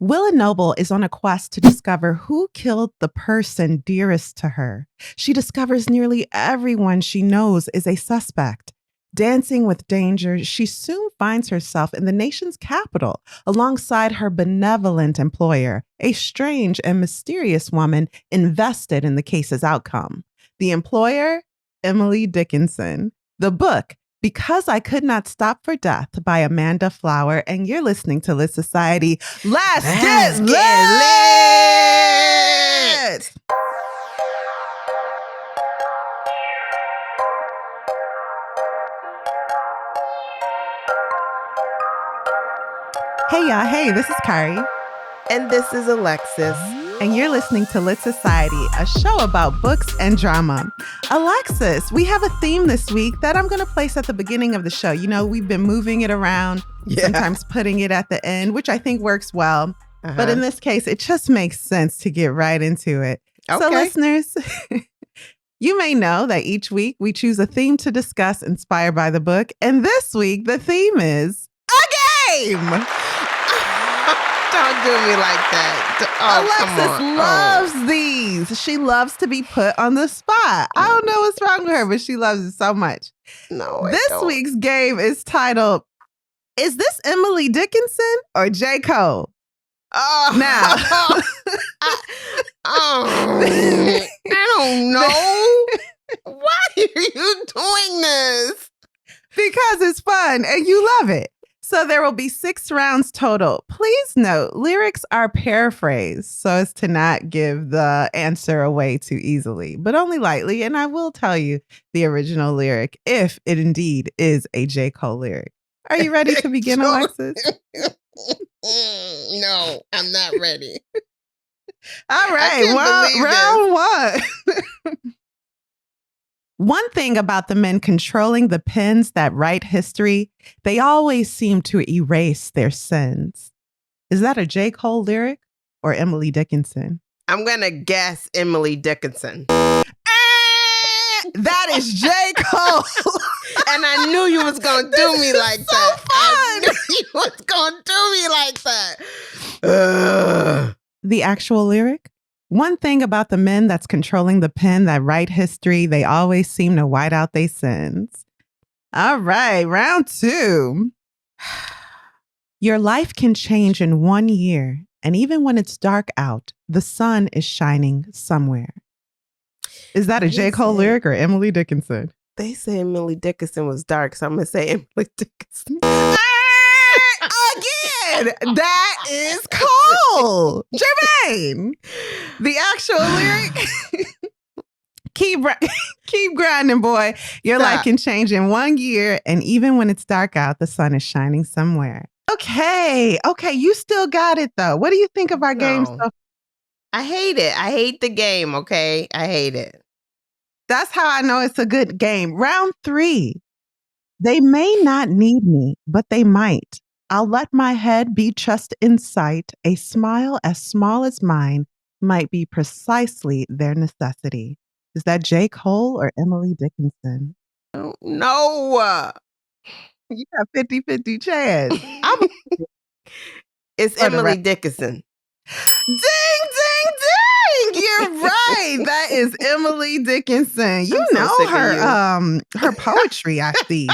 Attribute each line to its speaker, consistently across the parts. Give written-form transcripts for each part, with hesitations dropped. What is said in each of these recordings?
Speaker 1: Willa Noble is on a quest to discover who killed the person dearest to her. She discovers nearly everyone she knows is a suspect. Dancing with danger, she soon finds herself in the nation's capital alongside her benevolent employer, a strange and mysterious woman invested in the case's outcome. The employer, Emily Dickinson. The book, Because I Could Not Stop for Death by Amanda Flower, and you're listening to Lit Society. Let's get lit! Hey y'all, hey, this is Kari.
Speaker 2: And this is Alexis.
Speaker 1: And you're listening to Lit Society, a show about books and drama. Alexis, we have a theme this week that I'm going to place at the beginning of the show. You know, we've been moving it around, sometimes putting it at the end, which I think works well. But in this case, it just makes sense to get right into it. Okay. So listeners, you may know that each week we choose a theme to discuss inspired by the book. And this week, the theme is a game.
Speaker 2: Don't do me like that.
Speaker 1: Alexis loves these. She loves to be put on the spot. I don't know what's wrong with her, but she loves it so much.
Speaker 2: No,
Speaker 1: this week's game is titled, Is This Emily Dickinson or J. Cole? Now,
Speaker 2: I don't know. Why are you doing this?
Speaker 1: Because it's fun and you love it. So there will be 6 rounds total. Please note, lyrics are paraphrased so as to not give the answer away too easily, but only lightly. And I will tell you the original lyric if it indeed is a J. Cole lyric. Are you ready to begin, Alexis?
Speaker 2: No, I'm not ready.
Speaker 1: All right, round 1. One thing about the men controlling the pens that write history, they always seem to erase their sins. Is that a J. Cole lyric or Emily Dickinson?
Speaker 2: I'm going to guess Emily Dickinson.
Speaker 1: That is J. Cole.
Speaker 2: And I knew you was going to do me like
Speaker 1: so
Speaker 2: that.
Speaker 1: Fun.
Speaker 2: I knew you was going to do me like that.
Speaker 1: The actual lyric? One thing about the men that's controlling the pen that write history, they always seem to white out their sins. All right, round 2. Your life can change in 1 year, and even when it's dark out, the sun is shining somewhere. Is that a J. Cole lyric or Emily Dickinson?
Speaker 2: They say Emily Dickinson was dark, so I'm going to say Emily Dickinson.
Speaker 1: Again, that is Cole. Jermaine. The actual lyric, keep grinding, boy. Your life can change in 1 year, and even when it's dark out, the sun is shining somewhere. Okay, you still got it, though. What do you think of our game so far?
Speaker 2: I hate it. I hate the game, okay? I hate it.
Speaker 1: That's how I know it's a good game. Round 3. They may not need me, but they might. I'll let my head be just in sight. A smile as small as mine might be precisely their necessity. Is that J. Cole or Emily Dickinson?
Speaker 2: No.
Speaker 1: You have 50-50 chance.
Speaker 2: It's Emily Dickinson.
Speaker 1: Ding, ding, ding! You're right. That is Emily Dickinson. You know her poetry, I see.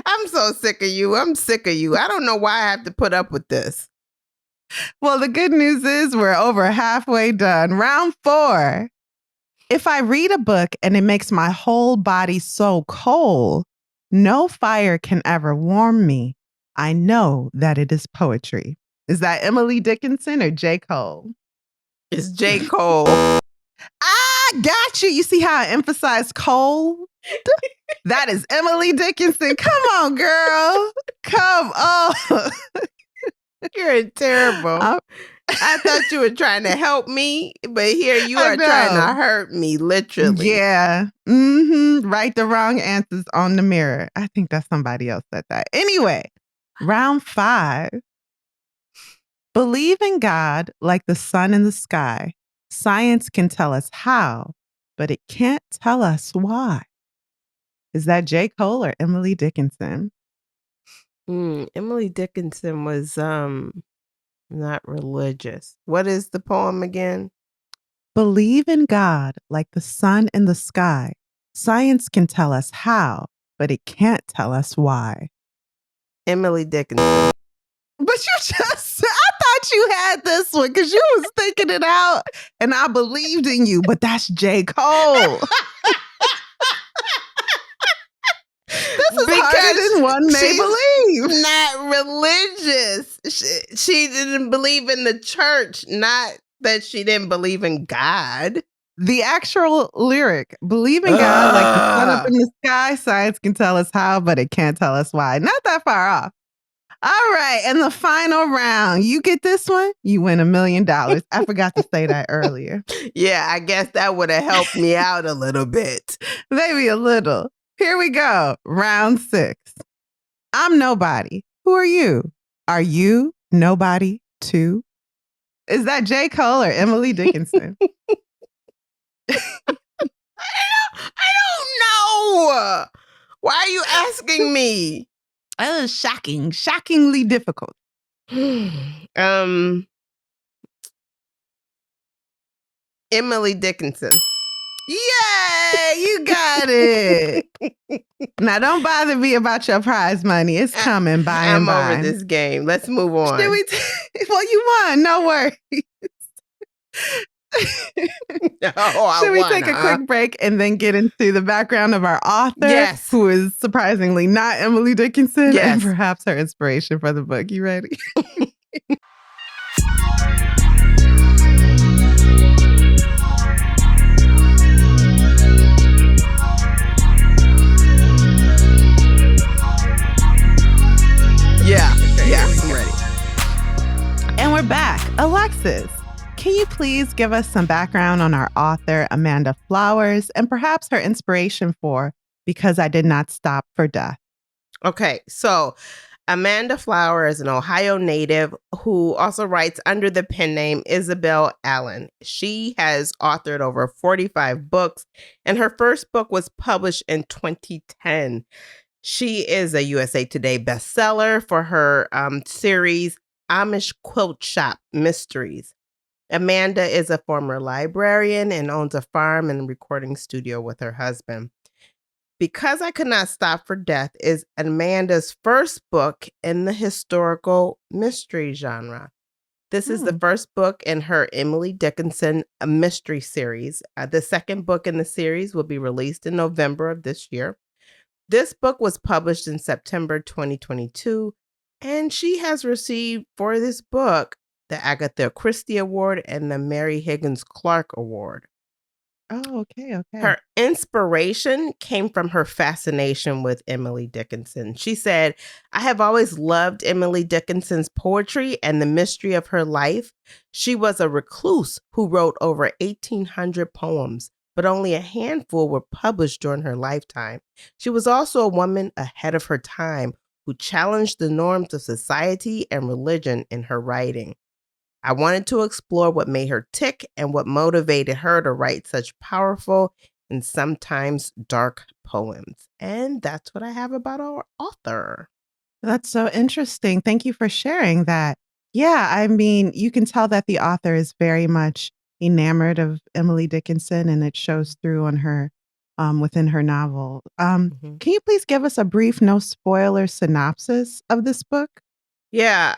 Speaker 2: I'm so sick of you. I'm sick of you. I don't know why I have to put up with this.
Speaker 1: Well, the good news is we're over halfway done. Round 4. If I read a book and it makes my whole body so cold, no fire can ever warm me. I know that it is poetry. Is that Emily Dickinson or J. Cole?
Speaker 2: It's J. Cole.
Speaker 1: I got you. You see how I emphasize cold? That is Emily Dickinson. Come on, girl. Come on.
Speaker 2: You're terrible. I thought you were trying to help me, but here you are trying to hurt me, literally.
Speaker 1: Yeah. Write the wrong answers on the mirror. I think that's somebody else said that. Anyway, round 5. Believe in God like the sun in the sky. Science can tell us how, but it can't tell us why. Is that J. Cole or Emily Dickinson?
Speaker 2: Emily Dickinson was Not religious. What is the poem again?
Speaker 1: Believe in God like the sun in the sky. Science can tell us how, but it can't tell us why.
Speaker 2: Emily Dickinson.
Speaker 1: But you just, I thought you had this one because you was thinking it out and I believed in you, but that's J. Cole. This is harder than one may believe.
Speaker 2: Not religious. She didn't believe in the church, not that she didn't believe in God.
Speaker 1: The actual lyric, believe in God like the sun up in the sky, science can tell us how, but it can't tell us why. Not that far off. All right, and the final round. You get this one, you win $1 million. I forgot to say that earlier.
Speaker 2: Yeah, I guess that would have helped me out a little bit.
Speaker 1: Maybe a little. Here we go. Round 6. I'm nobody. Who are you? Are you nobody too? Is that J. Cole or Emily Dickinson?
Speaker 2: I don't know. Why are you asking me?
Speaker 1: Shocking. Shockingly difficult.
Speaker 2: Emily Dickinson.
Speaker 1: Yay, you got it. Now, don't bother me about your prize money. It's coming by and by.
Speaker 2: I'm over this game. Let's move on.
Speaker 1: Should we well, you won. No worries. Should we take a quick break and then get into the background of our author?
Speaker 2: Yes.
Speaker 1: Who is surprisingly not Emily Dickinson. Yes. And perhaps her inspiration for the book. You ready?
Speaker 2: Yeah, I'm ready.
Speaker 1: And we're back. Alexis, can you please give us some background on our author, Amanda Flowers, and perhaps her inspiration for Because I Did Not Stop for Death?
Speaker 2: Okay, so Amanda Flowers is an Ohio native who also writes under the pen name Isabel Allen. She has authored over 45 books, and her first book was published in 2010. She is a USA Today bestseller for her series Amish Quilt Shop Mysteries. Amanda is a former librarian and owns a farm and recording studio with her husband. Because I Could Not Stop for Death is Amanda's first book in the historical mystery genre. This is the first book in her Emily Dickinson mystery series. The second book in the series will be released in November of this year. This book was published in September 2022, and she has received for this book the Agatha Christie Award and the Mary Higgins Clark Award.
Speaker 1: Oh, okay.
Speaker 2: Her inspiration came from her fascination with Emily Dickinson. She said, I have always loved Emily Dickinson's poetry and the mystery of her life. She was a recluse who wrote over 1,800 poems, but only a handful were published during her lifetime. She was also a woman ahead of her time who challenged the norms of society and religion in her writing. I wanted to explore what made her tick and what motivated her to write such powerful and sometimes dark poems. And that's what I have about our author.
Speaker 1: That's so interesting. Thank you for sharing that. Yeah, I mean, you can tell that the author is very much enamored of Emily Dickinson, and it shows through on her within her novel. Can you please give us a brief, no spoiler synopsis of this book?
Speaker 2: Yeah,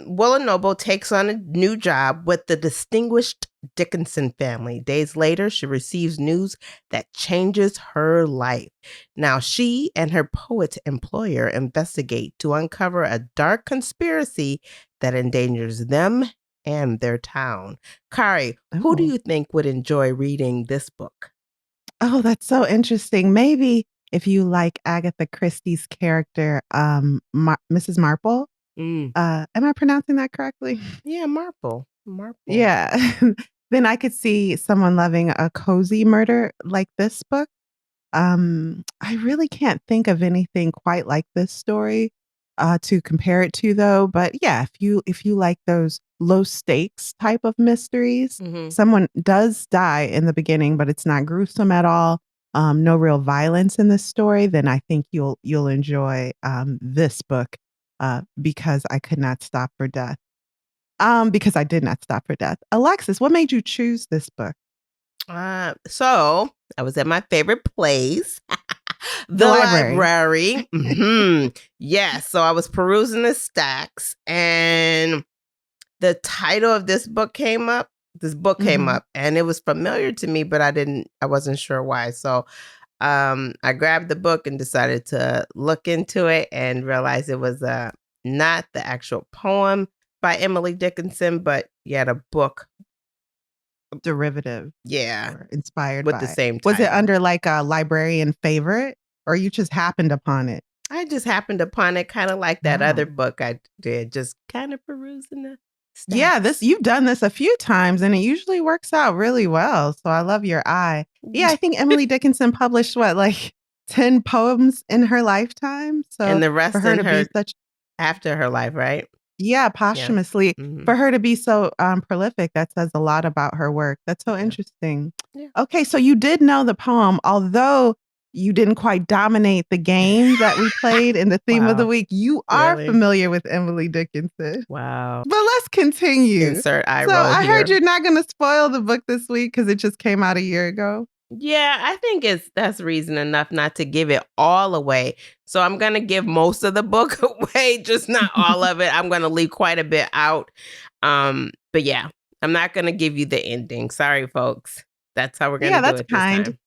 Speaker 2: Willa Noble takes on a new job with the distinguished Dickerson family. Days later, she receives news that changes her life. Now, she and her poet employer investigate to uncover a dark conspiracy that endangers them and their town. Kari, who do you think would enjoy reading this book?
Speaker 1: Oh, that's so interesting. Maybe if you like Agatha Christie's character, Mrs. Marple. Am I pronouncing that correctly?
Speaker 2: Yeah, Marple.
Speaker 1: Yeah. Then I could see someone loving a cozy murder like this book. I really can't think of anything quite like this story to compare it to, though. But yeah, if you like those low stakes type of mysteries, someone does die in the beginning, but it's not gruesome at all. No real violence in this story. Then I think you'll enjoy this book. Because I Could Not Stop for Death. Because I did not stop for death. Alexis, what made you choose this book?
Speaker 2: So I was at my favorite place,
Speaker 1: The library.
Speaker 2: library. Yes. So I was perusing the stacks, and the title of this book came up. This book came up, and it was familiar to me, but I wasn't sure why. So I grabbed the book and decided to look into it and realized it was not the actual poem by Emily Dickinson, but yet a book.
Speaker 1: Derivative.
Speaker 2: Yeah.
Speaker 1: Or inspired
Speaker 2: with
Speaker 1: by
Speaker 2: the same
Speaker 1: Was it
Speaker 2: title.
Speaker 1: under like a librarian favorite, or you just happened upon it?
Speaker 2: I just happened upon it, kind of like that other book I did, just kind of perusing the stacks.
Speaker 1: Yeah, you've done this a few times, and it usually works out really well. So I love your eye. Yeah, I think Emily Dickinson published like 10 poems in her lifetime. So
Speaker 2: and the rest
Speaker 1: for her
Speaker 2: in
Speaker 1: to
Speaker 2: her
Speaker 1: be such,
Speaker 2: after her life, right?
Speaker 1: yeah, posthumously, for her to be so prolific, that says a lot about her work. That's so interesting.
Speaker 2: Yeah.
Speaker 1: Okay, so you did know the poem, although you didn't quite dominate the game that we played in the theme of the week. You are familiar with Emily Dickinson.
Speaker 2: Wow.
Speaker 1: But let's continue.
Speaker 2: Insert eye
Speaker 1: So
Speaker 2: roll
Speaker 1: I
Speaker 2: here.
Speaker 1: heard you're not going to spoil the book this week because it just came out a year ago.
Speaker 2: Yeah, I think that's reason enough not to give it all away. So I'm going to give most of the book away, just not all of it. I'm going to leave quite a bit out. But yeah, I'm not going to give you the ending. Sorry, folks. That's how we're going to do it this time.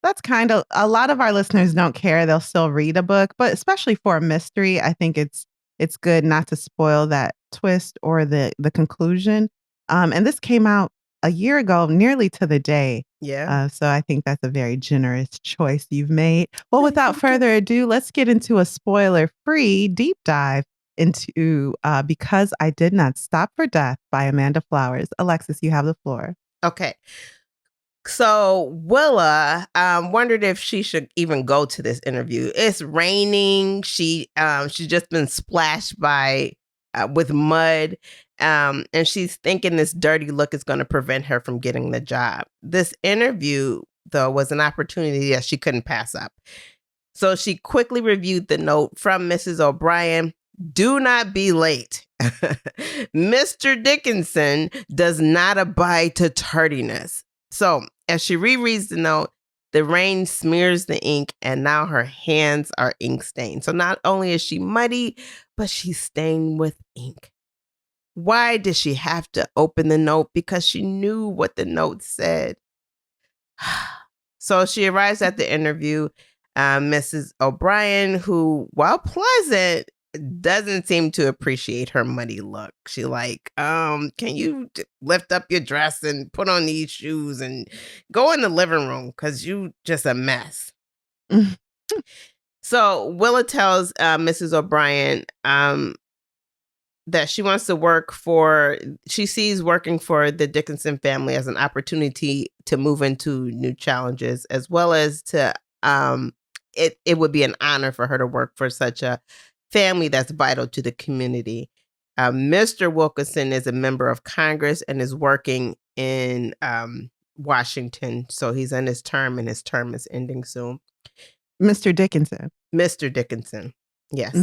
Speaker 1: That's kind of, a lot of our listeners don't care. They'll still read a book, but especially for a mystery, I think it's good not to spoil that twist or the conclusion. And this came out a year ago, nearly to the day.
Speaker 2: Yeah.
Speaker 1: So I think that's a very generous choice you've made. Well, without further ado, let's get into a spoiler-free deep dive into Because I Did Not Stop for Death by Amanda Flowers. Alexis, you have the floor.
Speaker 2: Okay. So Willa wondered if she should even go to this interview. It's raining. She's just been splashed with mud. And she's thinking this dirty look is going to prevent her from getting the job. This interview, though, was an opportunity that she couldn't pass up. So she quickly reviewed the note from Mrs. OBrien. Do not be late. Mr. Dickenson does not abide to tardiness. So as she rereads the note, the rain smears the ink, and now her hands are ink stained. So not only is she muddy, but she's stained with ink. Why did she have to open the note? Because she knew what the note said. So she arrives at the interview. Mrs. OBrien, who, while pleasant, doesn't seem to appreciate her muddy look. She like, can you lift up your dress and put on these shoes and go in the living room because you just a mess. So Willa tells Mrs. OBrien that she wants to she sees working for the Dickerson family as an opportunity to move into new challenges, as well as to, it would be an honor for her to work for such a family that's vital to the community. Mr. Wilkinson is a member of Congress and is working in Washington. So he's in his term, and his term is ending soon.
Speaker 1: Mr. Dickinson.
Speaker 2: Mr. Dickinson. Yes.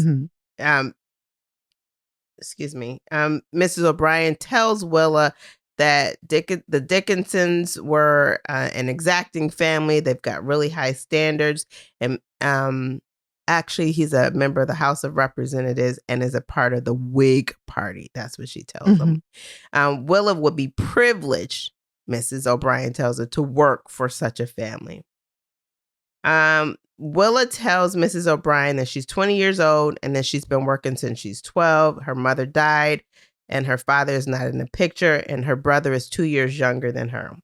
Speaker 2: Excuse me. Mrs. OBrien tells Willa that the Dickinsons were an exacting family. They've got really high standards. And actually, he's a member of the House of Representatives and is a part of the Whig Party. That's what she tells them. Willa would be privileged, Mrs. OBrien tells her, to work for such a family. Willa tells Mrs. OBrien that she's 20 years old and that she's been working since she's 12. Her mother died and her father is not in the picture, and her brother is 2 years younger than her.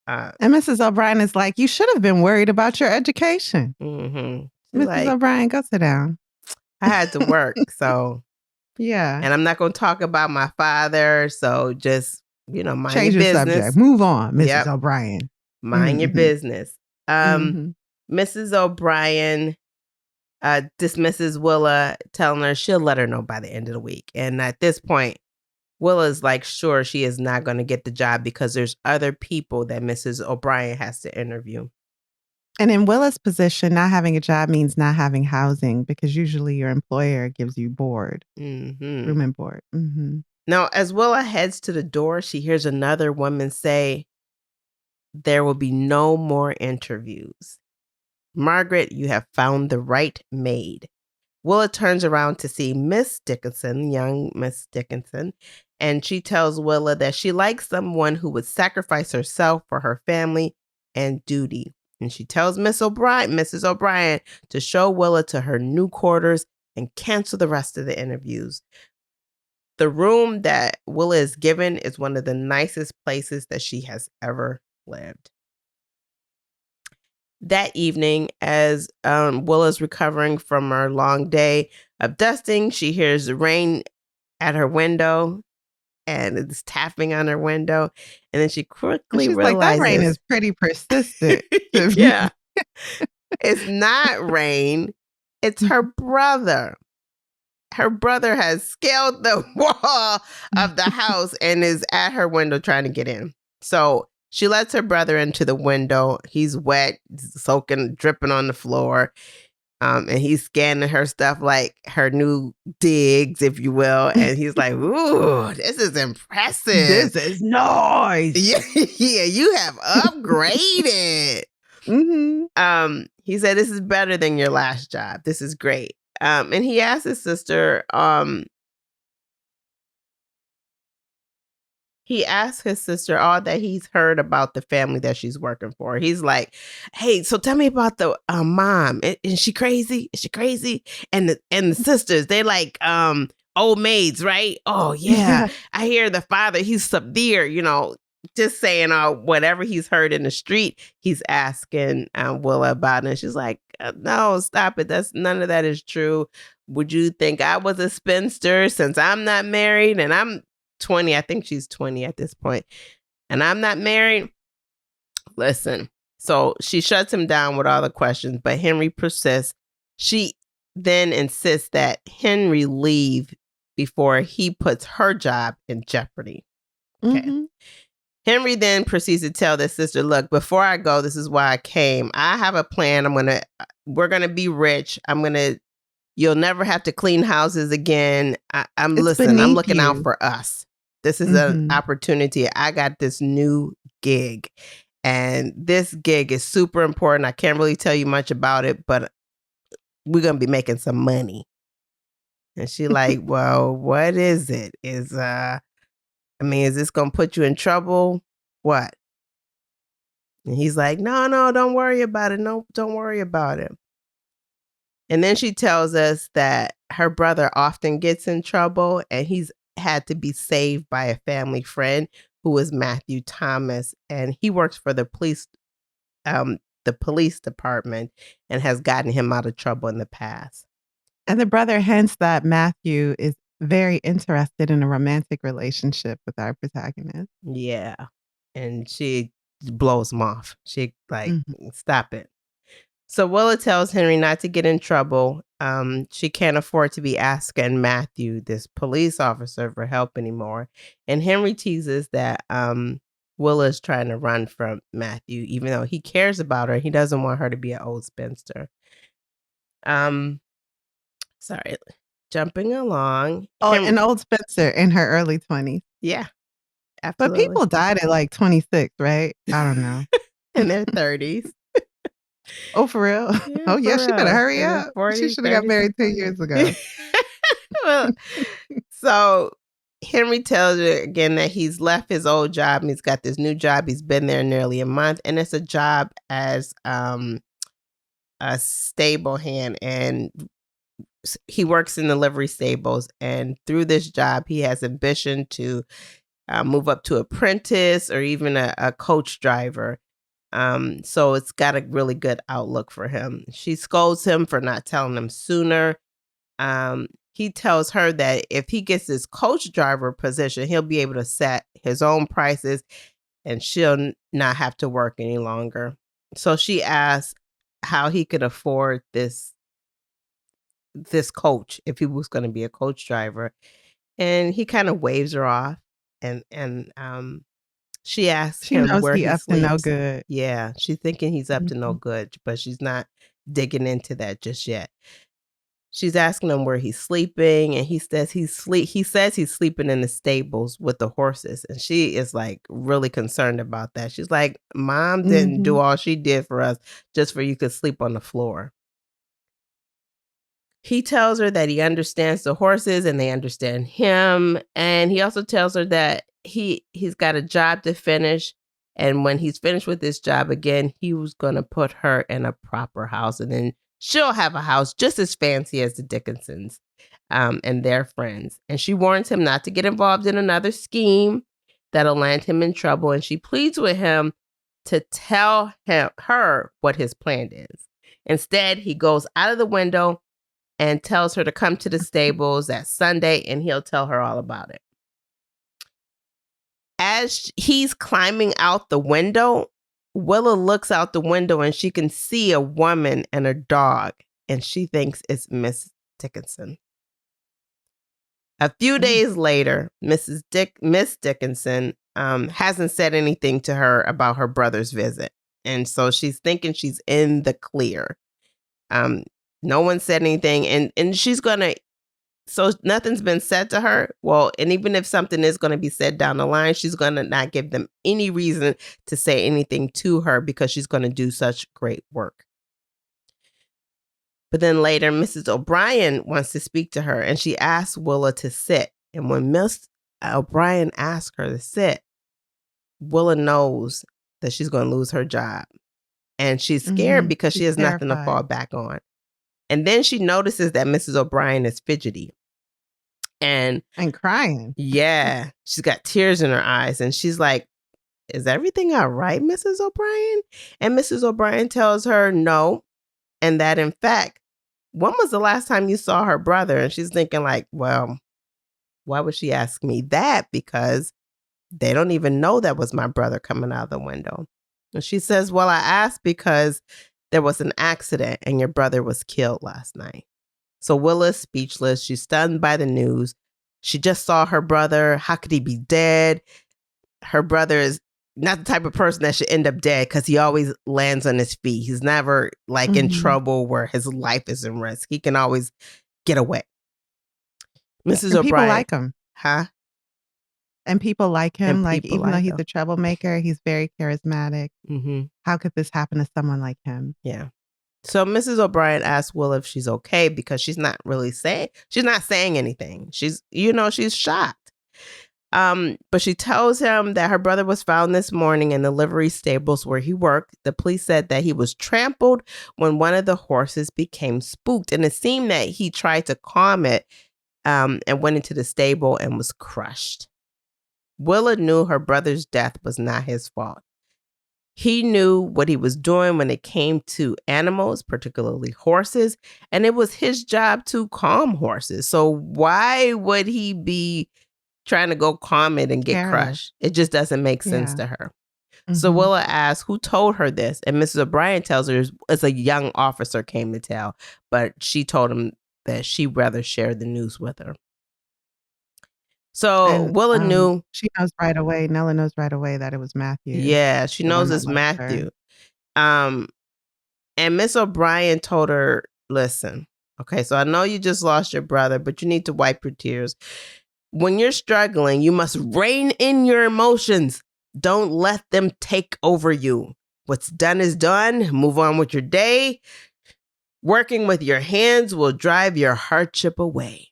Speaker 1: And Mrs. OBrien is like, you should have been worried about your education.
Speaker 2: Mrs.
Speaker 1: Like, OBrien, go sit down.
Speaker 2: I had to work, so.
Speaker 1: Yeah.
Speaker 2: And I'm not going to talk about my father, so just, mind
Speaker 1: Change
Speaker 2: your business.
Speaker 1: Subject. Move on, Mrs. OBrien.
Speaker 2: Mind your business. Mrs. OBrien dismisses Willa, telling her she'll let her know by the end of the week. And at this point, Willa's like, sure, she is not going to get the job because there's other people that Mrs. OBrien has to interview.
Speaker 1: And in Willa's position, not having a job means not having housing, because usually your employer gives you board, room and board.
Speaker 2: Now, as Willa heads to the door, she hears another woman say, "There will be no more interviews. Margaret, you have found the right maid." Willa turns around to see Miss Dickinson, young Miss Dickinson, and she tells Willa that she likes someone who would sacrifice herself for her family and duty. And she tells Mrs. O'Brien, to show Willa to her new quarters and cancel the rest of the interviews. The room that Willa is given is one of the nicest places that she has ever lived. That evening, as Willa's recovering from her long day of dusting, she hears the rain at her window and it's tapping on her window. And then she
Speaker 1: And
Speaker 2: quickly
Speaker 1: she's like, that rain
Speaker 2: realizes,
Speaker 1: is pretty persistent.
Speaker 2: yeah, it's not rain, it's her brother. Her brother has scaled the wall of the house and is at her window trying to get in. So she lets her brother into the window. He's wet, soaking, dripping on the floor. And he's scanning her stuff, like her new digs, if you will. And he's like, "Ooh, this is impressive.
Speaker 1: This is nice."
Speaker 2: Yeah, you have upgraded." He said, "This is better than your last job. This is great." And he asked his sister, all that he's heard about the family that she's working for. He's like, "Hey, so tell me about the mom. Is she crazy? Is she crazy? And the sisters, they like old maids, right? Oh yeah. I hear the father, he's severe, just saying whatever he's heard in the street, he's asking Willa about it." And she's like, "No, stop it. None of that is true. Would you think I was a spinster since I'm not married and I'm 20? I think she's 20 at this point. And I'm not married. Listen." So she shuts him down with all the questions, but Henry persists. She then insists that Henry leave before he puts her job in jeopardy. Okay. Henry then proceeds to tell his sister, "Look, before I go, this is why I came. I have a plan. We're going to be rich. You'll never have to clean houses again. I'm looking out for us. This is an opportunity. I got this new gig, and this gig is super important. I can't really tell you much about it, but we're going to be making some money." And she like, "Well, what is it? Is this going to put you in trouble? What?" And he's like, no, don't worry about it. No, don't worry about it. And then she tells us that her brother often gets in trouble and he's had to be saved by a family friend who is Matthew Thomas. And he works for the police department and has gotten him out of trouble in the past.
Speaker 1: And the brother hints that Matthew is very interested in a romantic relationship with our protagonist.
Speaker 2: Yeah. And she blows him off. She like, stop it. So Willa tells Henry not to get in trouble. She can't afford to be asking Matthew, this police officer, for help anymore. And Henry teases that Willa is trying to run from Matthew, even though he cares about her. He doesn't want her to be an old spinster. Sorry, jumping along.
Speaker 1: Oh, an old spinster in her early 20s.
Speaker 2: Yeah, absolutely.
Speaker 1: But people died at like 26, right? I don't know.
Speaker 2: In their 30s.
Speaker 1: Oh, for real?
Speaker 2: Yeah,
Speaker 1: oh, yeah,
Speaker 2: for
Speaker 1: she better
Speaker 2: real.
Speaker 1: hurry
Speaker 2: In their
Speaker 1: up.
Speaker 2: 40s,
Speaker 1: She should have got
Speaker 2: 30s,
Speaker 1: married 10 years ago.
Speaker 2: Well, so Henry tells her again that he's left his old job and he's got this new job. He's been there nearly a month, and it's a job as a stable hand, and he works in the livery stables. And through this job, he has ambition to move up to apprentice or even a coach driver. So it's got a really good outlook for him. She scolds him for not telling him sooner. He tells her that if he gets this coach driver position, he'll be able to set his own prices and she'll not have to work any longer. So she asks how he could afford this coach if he was going to be a coach driver. And he kind of waves her off and she asks him where he
Speaker 1: up
Speaker 2: sleeps.
Speaker 1: to no good.
Speaker 2: Yeah, she's thinking he's up to no good, but she's not digging into that just yet. She's asking him where he's sleeping, and he says he's sleeping in the stables with the horses, and she is like really concerned about that. She's like, Mom didn't do all she did for us just for you to sleep on the floor. He tells her that he understands the horses and they understand him, and he also tells her that he's got a job to finish, and when he's finished with this job again, he was going to put her in a proper house, and then she'll have a house just as fancy as the Dickersons and their friends. And she warns him not to get involved in another scheme that'll land him in trouble. And she pleads with him to tell her what his plan is. Instead, he goes out of the window and tells her to come to the stables that Sunday, and he'll tell her all about it. As he's climbing out the window, Willa looks out the window and she can see a woman and a dog, and she thinks it's Miss Dickinson. A few days later, Miss Dickinson hasn't said anything to her about her brother's visit, and so she's thinking she's in the clear. No one said anything, and she's gonna. So nothing's been said to her. Well, and even if something is going to be said down the line, she's going to not give them any reason to say anything to her because she's going to do such great work. But then later, Mrs. OBrien wants to speak to her, and she asks Willa to sit. And when Miss OBrien asks her to sit, Willa knows that she's going to lose her job. And she's scared because she has nothing to fall back on. And then she notices that Mrs. OBrien is fidgety. And
Speaker 1: crying.
Speaker 2: Yeah. She's got tears in her eyes. And she's like, is everything all right, Mrs. OBrien? And Mrs. OBrien tells her no. And that, in fact, when was the last time you saw her brother? And she's thinking like, well, why would she ask me that? Because they don't even know that was my brother coming out of the window. And she says, well, I asked because there was an accident and your brother was killed last night. So Willa's speechless. She's stunned by the news. She just saw her brother. How could he be dead? Her brother is not the type of person that should end up dead because he always lands on his feet. He's never like in trouble where his life is in risk. He can always get away. Mrs. OBrien.
Speaker 1: People like him.
Speaker 2: Huh?
Speaker 1: And people like him. Like, even though he's a troublemaker, he's very charismatic. How could this happen to someone like him?
Speaker 2: Yeah. So Mrs. OBrien asks Willa if she's okay because she's not saying anything. She's shocked. But she tells him that her brother was found this morning in the livery stables where he worked. The police said that he was trampled when one of the horses became spooked. And it seemed that he tried to calm it and went into the stable and was crushed. Willa knew her brother's death was not his fault. He knew what he was doing when it came to animals, particularly horses, and it was his job to calm horses. So why would he be trying to go calm it and get crushed? It just doesn't make sense to her. So Willa asks who told her this, and Mrs. OBrien tells her it's a young officer came to tell, but she told him that she'd rather share the news with her. So Willa knew.
Speaker 1: She knows right away. Nella knows right away that it was Matthew.
Speaker 2: Yeah, she knows it's Matthew. And Miss OBrien told her, listen, okay, so I know you just lost your brother, but you need to wipe your tears. When you're struggling, you must rein in your emotions. Don't let them take over you. What's done is done. Move on with your day. Working with your hands will drive your hardship away.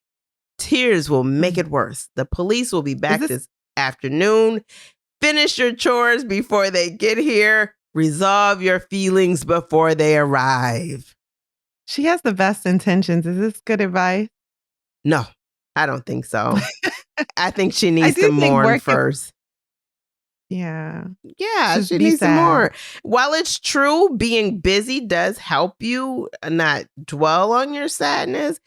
Speaker 2: Tears will make it worse. The police will be back this afternoon. Finish your chores before they get here. Resolve your feelings before they arrive.
Speaker 1: She has the best intentions. Is this good advice?
Speaker 2: No, I don't think so. I think she needs to mourn first.
Speaker 1: Yeah.
Speaker 2: Yeah, she needs to mourn. While it's true, being busy does help you not dwell on your sadness.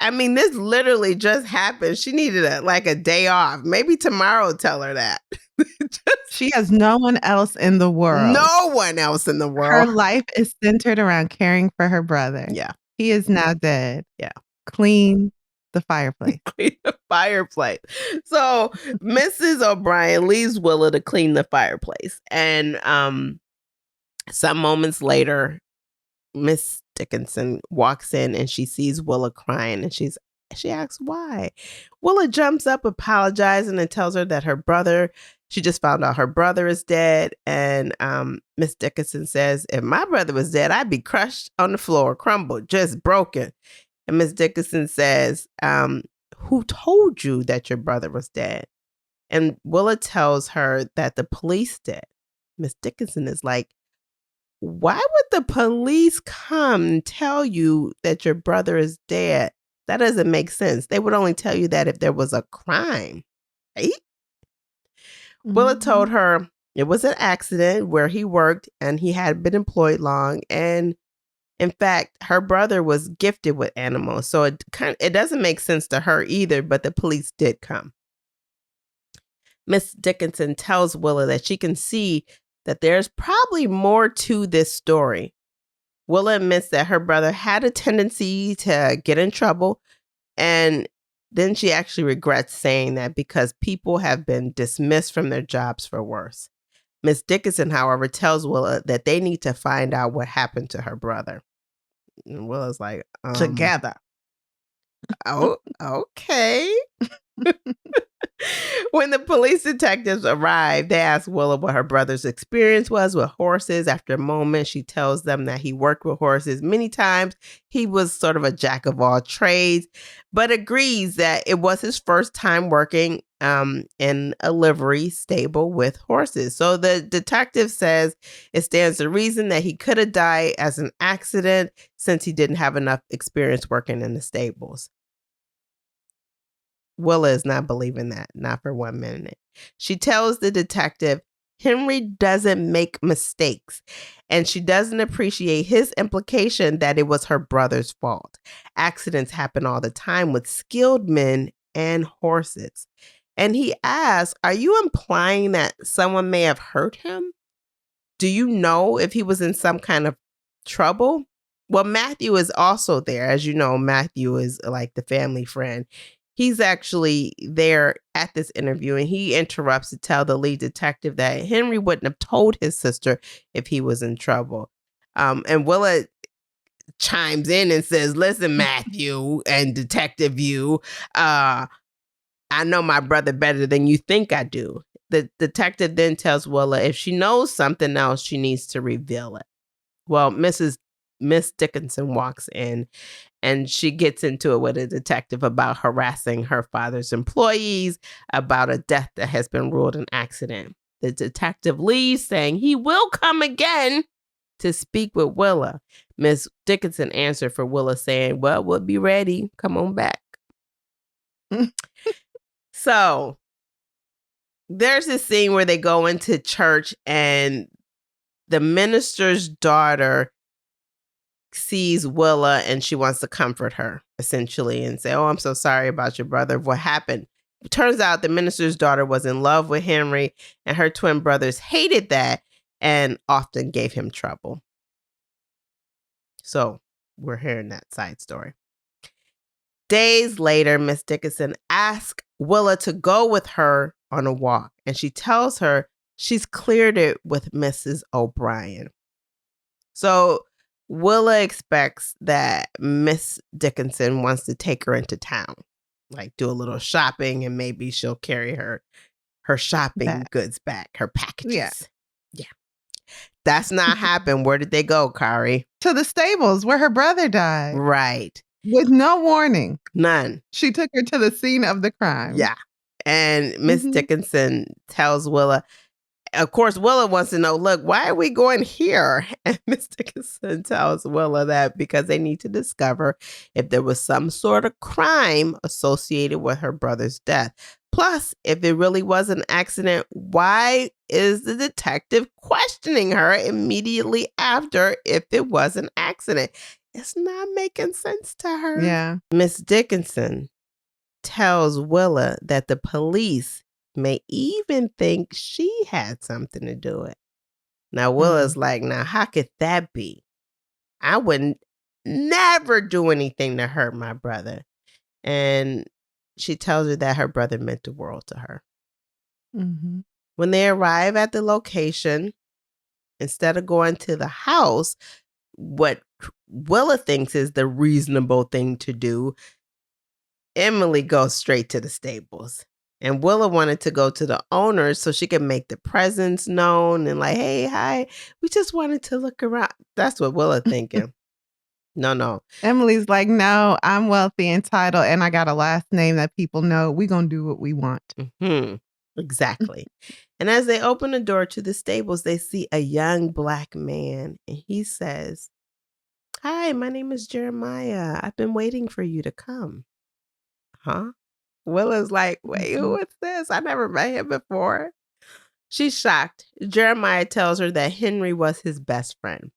Speaker 2: I mean, this literally just happened. She needed a day off. Maybe tomorrow tell her that.
Speaker 1: She has no one else in the world.
Speaker 2: No one else in the world.
Speaker 1: Her life is centered around caring for her brother.
Speaker 2: Yeah.
Speaker 1: He is now dead.
Speaker 2: Yeah.
Speaker 1: Clean the fireplace.
Speaker 2: Clean the fireplace. So Mrs. OBrien leaves Willa to clean the fireplace. And some moments later, Miss Dickinson walks in and she sees Willa crying, and she asks why. Willa jumps up, apologizing, and tells her that she just found out her brother is dead. And Miss Dickinson says, if my brother was dead, I'd be crushed on the floor, crumbled, just broken. And Miss Dickinson says, who told you that your brother was dead? And Willa tells her that the police did. Miss Dickinson is like, why would the police come and tell you that your brother is dead? That doesn't make sense. They would only tell you that if there was a crime, right? Willa told her it was an accident where he worked and he had been employed long. And in fact, her brother was gifted with animals. So it doesn't make sense to her either, but the police did come. Miss Dickinson tells Willa that she can see that there's probably more to this story. Willa admits that her brother had a tendency to get in trouble, and then she actually regrets saying that because people have been dismissed from their jobs for worse. Miss Dickinson, however, tells Willa that they need to find out what happened to her brother. And Willa's like,
Speaker 1: together.
Speaker 2: Oh, okay. When the police detectives arrive, they ask Willa what her brother's experience was with horses. After a moment, she tells them that he worked with horses many times. He was sort of a jack of all trades, but agrees that it was his first time working in a livery stable with horses. So the detective says it stands to reason that he could have died as an accident since he didn't have enough experience working in the stables. Willa is not believing that, not for 1 minute. She tells the detective Henry doesn't make mistakes, and she doesn't appreciate his implication that it was her brother's fault. Accidents happen all the time with skilled men and horses. And he asks, are you implying that someone may have hurt him? Do you know if he was in some kind of trouble? Well, Matthew is also there. As you know, Matthew is like the family friend. He's actually there at this interview, and he interrupts to tell the lead detective that Henry wouldn't have told his sister if he was in trouble. And Willa chimes in and says, listen, Matthew and Detective you, I know my brother better than you think I do. The detective then tells Willa if she knows something else, she needs to reveal it. Well, Miss Dickinson walks in, and she gets into it with a detective about harassing her father's employees, about a death that has been ruled an accident. The detective leaves, saying he will come again to speak with Willa. Miss Dickinson answered for Willa, saying, well, we'll be ready. Come on back. So there's this scene where they go into church, and the minister's daughter sees Willa and she wants to comfort her, essentially, and say, oh, I'm so sorry about your brother. What happened? It turns out the minister's daughter was in love with Henry, and her twin brothers hated that and often gave him trouble. So we're hearing that side story. Days later, Miss Dickinson asks Willa to go with her on a walk, and she tells her she's cleared it with Mrs. OBrien. So Willa expects that Miss Dickinson wants to take her into town, like do a little shopping, and maybe she'll carry her shopping goods back, her packages. Yeah. That's not happened. Where did they go, Kari?
Speaker 1: To the stables where her brother died.
Speaker 2: Right.
Speaker 1: With no warning.
Speaker 2: None.
Speaker 1: She took her to the scene of the crime.
Speaker 2: Yeah. And Miss Dickinson tells Willa, of course, Willa wants to know, look, why are we going here? And Miss Dickinson tells Willa that because they need to discover if there was some sort of crime associated with her brother's death. Plus, if it really was an accident, why is the detective questioning her immediately after if it was an accident? It's not making sense to her.
Speaker 1: Yeah.
Speaker 2: Miss Dickinson tells Willa that the police may even think she had something to do it. Now, Willa's like, now, how could that be? I wouldn't never do anything to hurt my brother. And she tells her that her brother meant the world to her.
Speaker 1: Mm-hmm.
Speaker 2: When they arrive at the location, instead of going to the house, what Willa thinks is the reasonable thing to do, Emily goes straight to the stables. And Willa wanted to go to the owners so she could make the presence known and like, hey, hi, we just wanted to look around. That's what Willa thinking. No.
Speaker 1: Emily's like, no, I'm wealthy and titled, and I got a last name that people know. We're going to do what we want.
Speaker 2: Exactly. And as they open the door to the stables, they see a young Black man. And he says, hi, my name is Jeremiah. I've been waiting for you to come. Huh? Willa's like, wait, who is this? I never met him before. She's shocked. Jeremiah tells her that Henry was his best friend.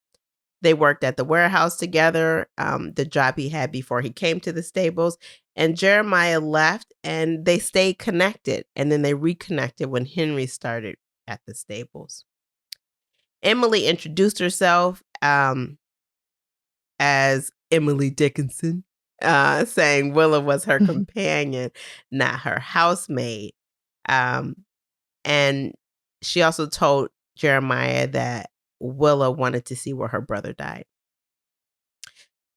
Speaker 2: They worked at the warehouse together, the job he had before he came to the stables. And Jeremiah left and they stayed connected. And then they reconnected when Henry started at the stables. Emily introduced herself as Emily Dickinson, saying Willa was her companion, not her housemaid. And she also told Jeremiah that Willa wanted to see where her brother died.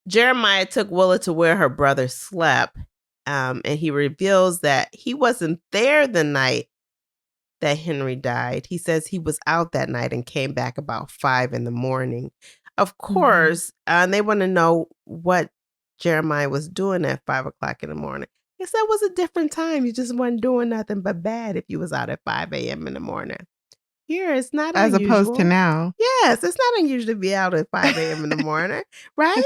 Speaker 2: Jeremiah took Willa to where her brother slept, and he reveals that he wasn't there the night that Henry died. He says he was out that night and came back about 5 a.m. Of course, they want to know what Jeremiah was doing at 5 o'clock in the morning. Yes, that was a different time. You just wasn't doing nothing but bad if you was out at 5 a.m. in the morning. Here, it's not
Speaker 1: As
Speaker 2: unusual.
Speaker 1: opposed to now.
Speaker 2: Yes, it's not unusual to be out at 5 a.m. in the morning. Right?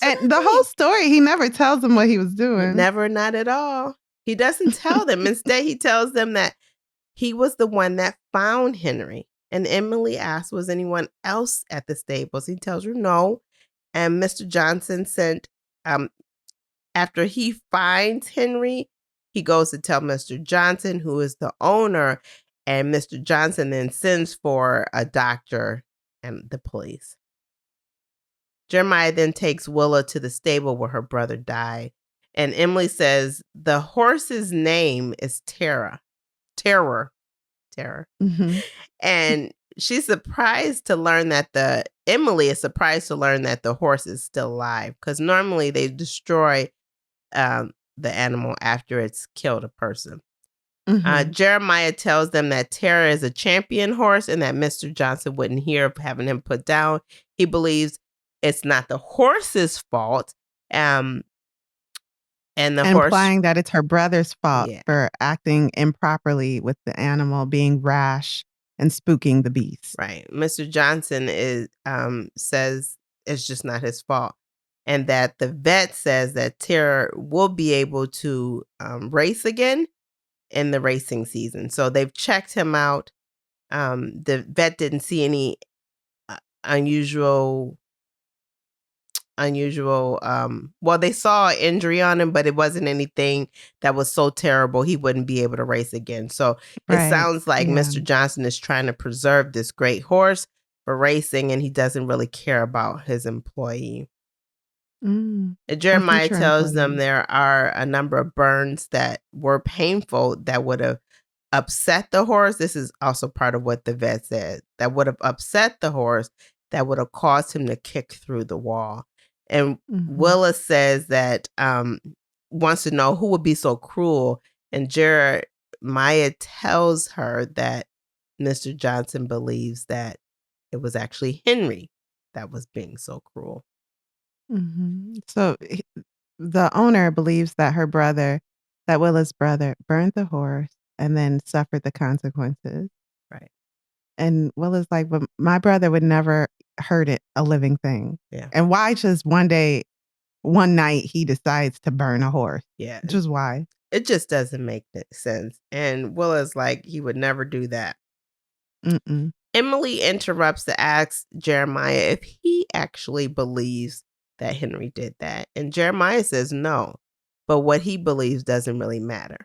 Speaker 1: And the whole story, he never tells them what he was doing.
Speaker 2: Never, not at all. He doesn't tell them. Instead, he tells them that he was the one that found Henry. And Emily asks, was anyone else at the stables? He tells her no. And Mr. Johnson sent, after he finds Henry, he goes to tell Mr. Johnson, who is the owner. And Mr. Johnson then sends for a doctor and the police. Jeremiah then takes Willa to the stable where her brother died. And Emily says the horse's name is Terror. And she's surprised to learn that Emily is surprised to learn that the horse is still alive, because normally they destroy the animal after it's killed a person. Jeremiah tells them that Terror is a champion horse and that Mr. Johnson wouldn't hear of having him put down. He believes it's not the horse's fault. And
Speaker 1: implying that it's her brother's fault for acting improperly with the animal, being rash and spooking the beast.
Speaker 2: Right. Mr. Johnson says it's just not his fault. And that the vet says that Terror will be able to race again in the racing season. So they've checked him out. The vet didn't see any unusual, well, they saw an injury on him, but it wasn't anything that was so terrible he wouldn't be able to race again. So it sounds like Mr. Johnson is trying to preserve this great horse for racing, and he doesn't really care about his employee. Jeremiah tells them there are a number of burns that were painful that would have upset the horse. This is also part of what the vet said, that would have upset the horse, that would have caused him to kick through the wall. And Willa says that wants to know who would be so cruel. And Jeremiah tells her that Mr. Johnson believes that it was actually Henry that was being so cruel.
Speaker 1: So the owner believes that that Willa's brother, burned the horse and then suffered the consequences.
Speaker 2: Right.
Speaker 1: And Willa's like, but my brother would never hurt a living thing.
Speaker 2: Yeah.
Speaker 1: And why just one night he decides to burn a horse?
Speaker 2: Yeah.
Speaker 1: Just why?
Speaker 2: It just doesn't make sense. And Willa's like, he would never do that. Emily interrupts to ask Jeremiah if he actually believes that Henry did that. And Jeremiah says no, but what he believes doesn't really matter.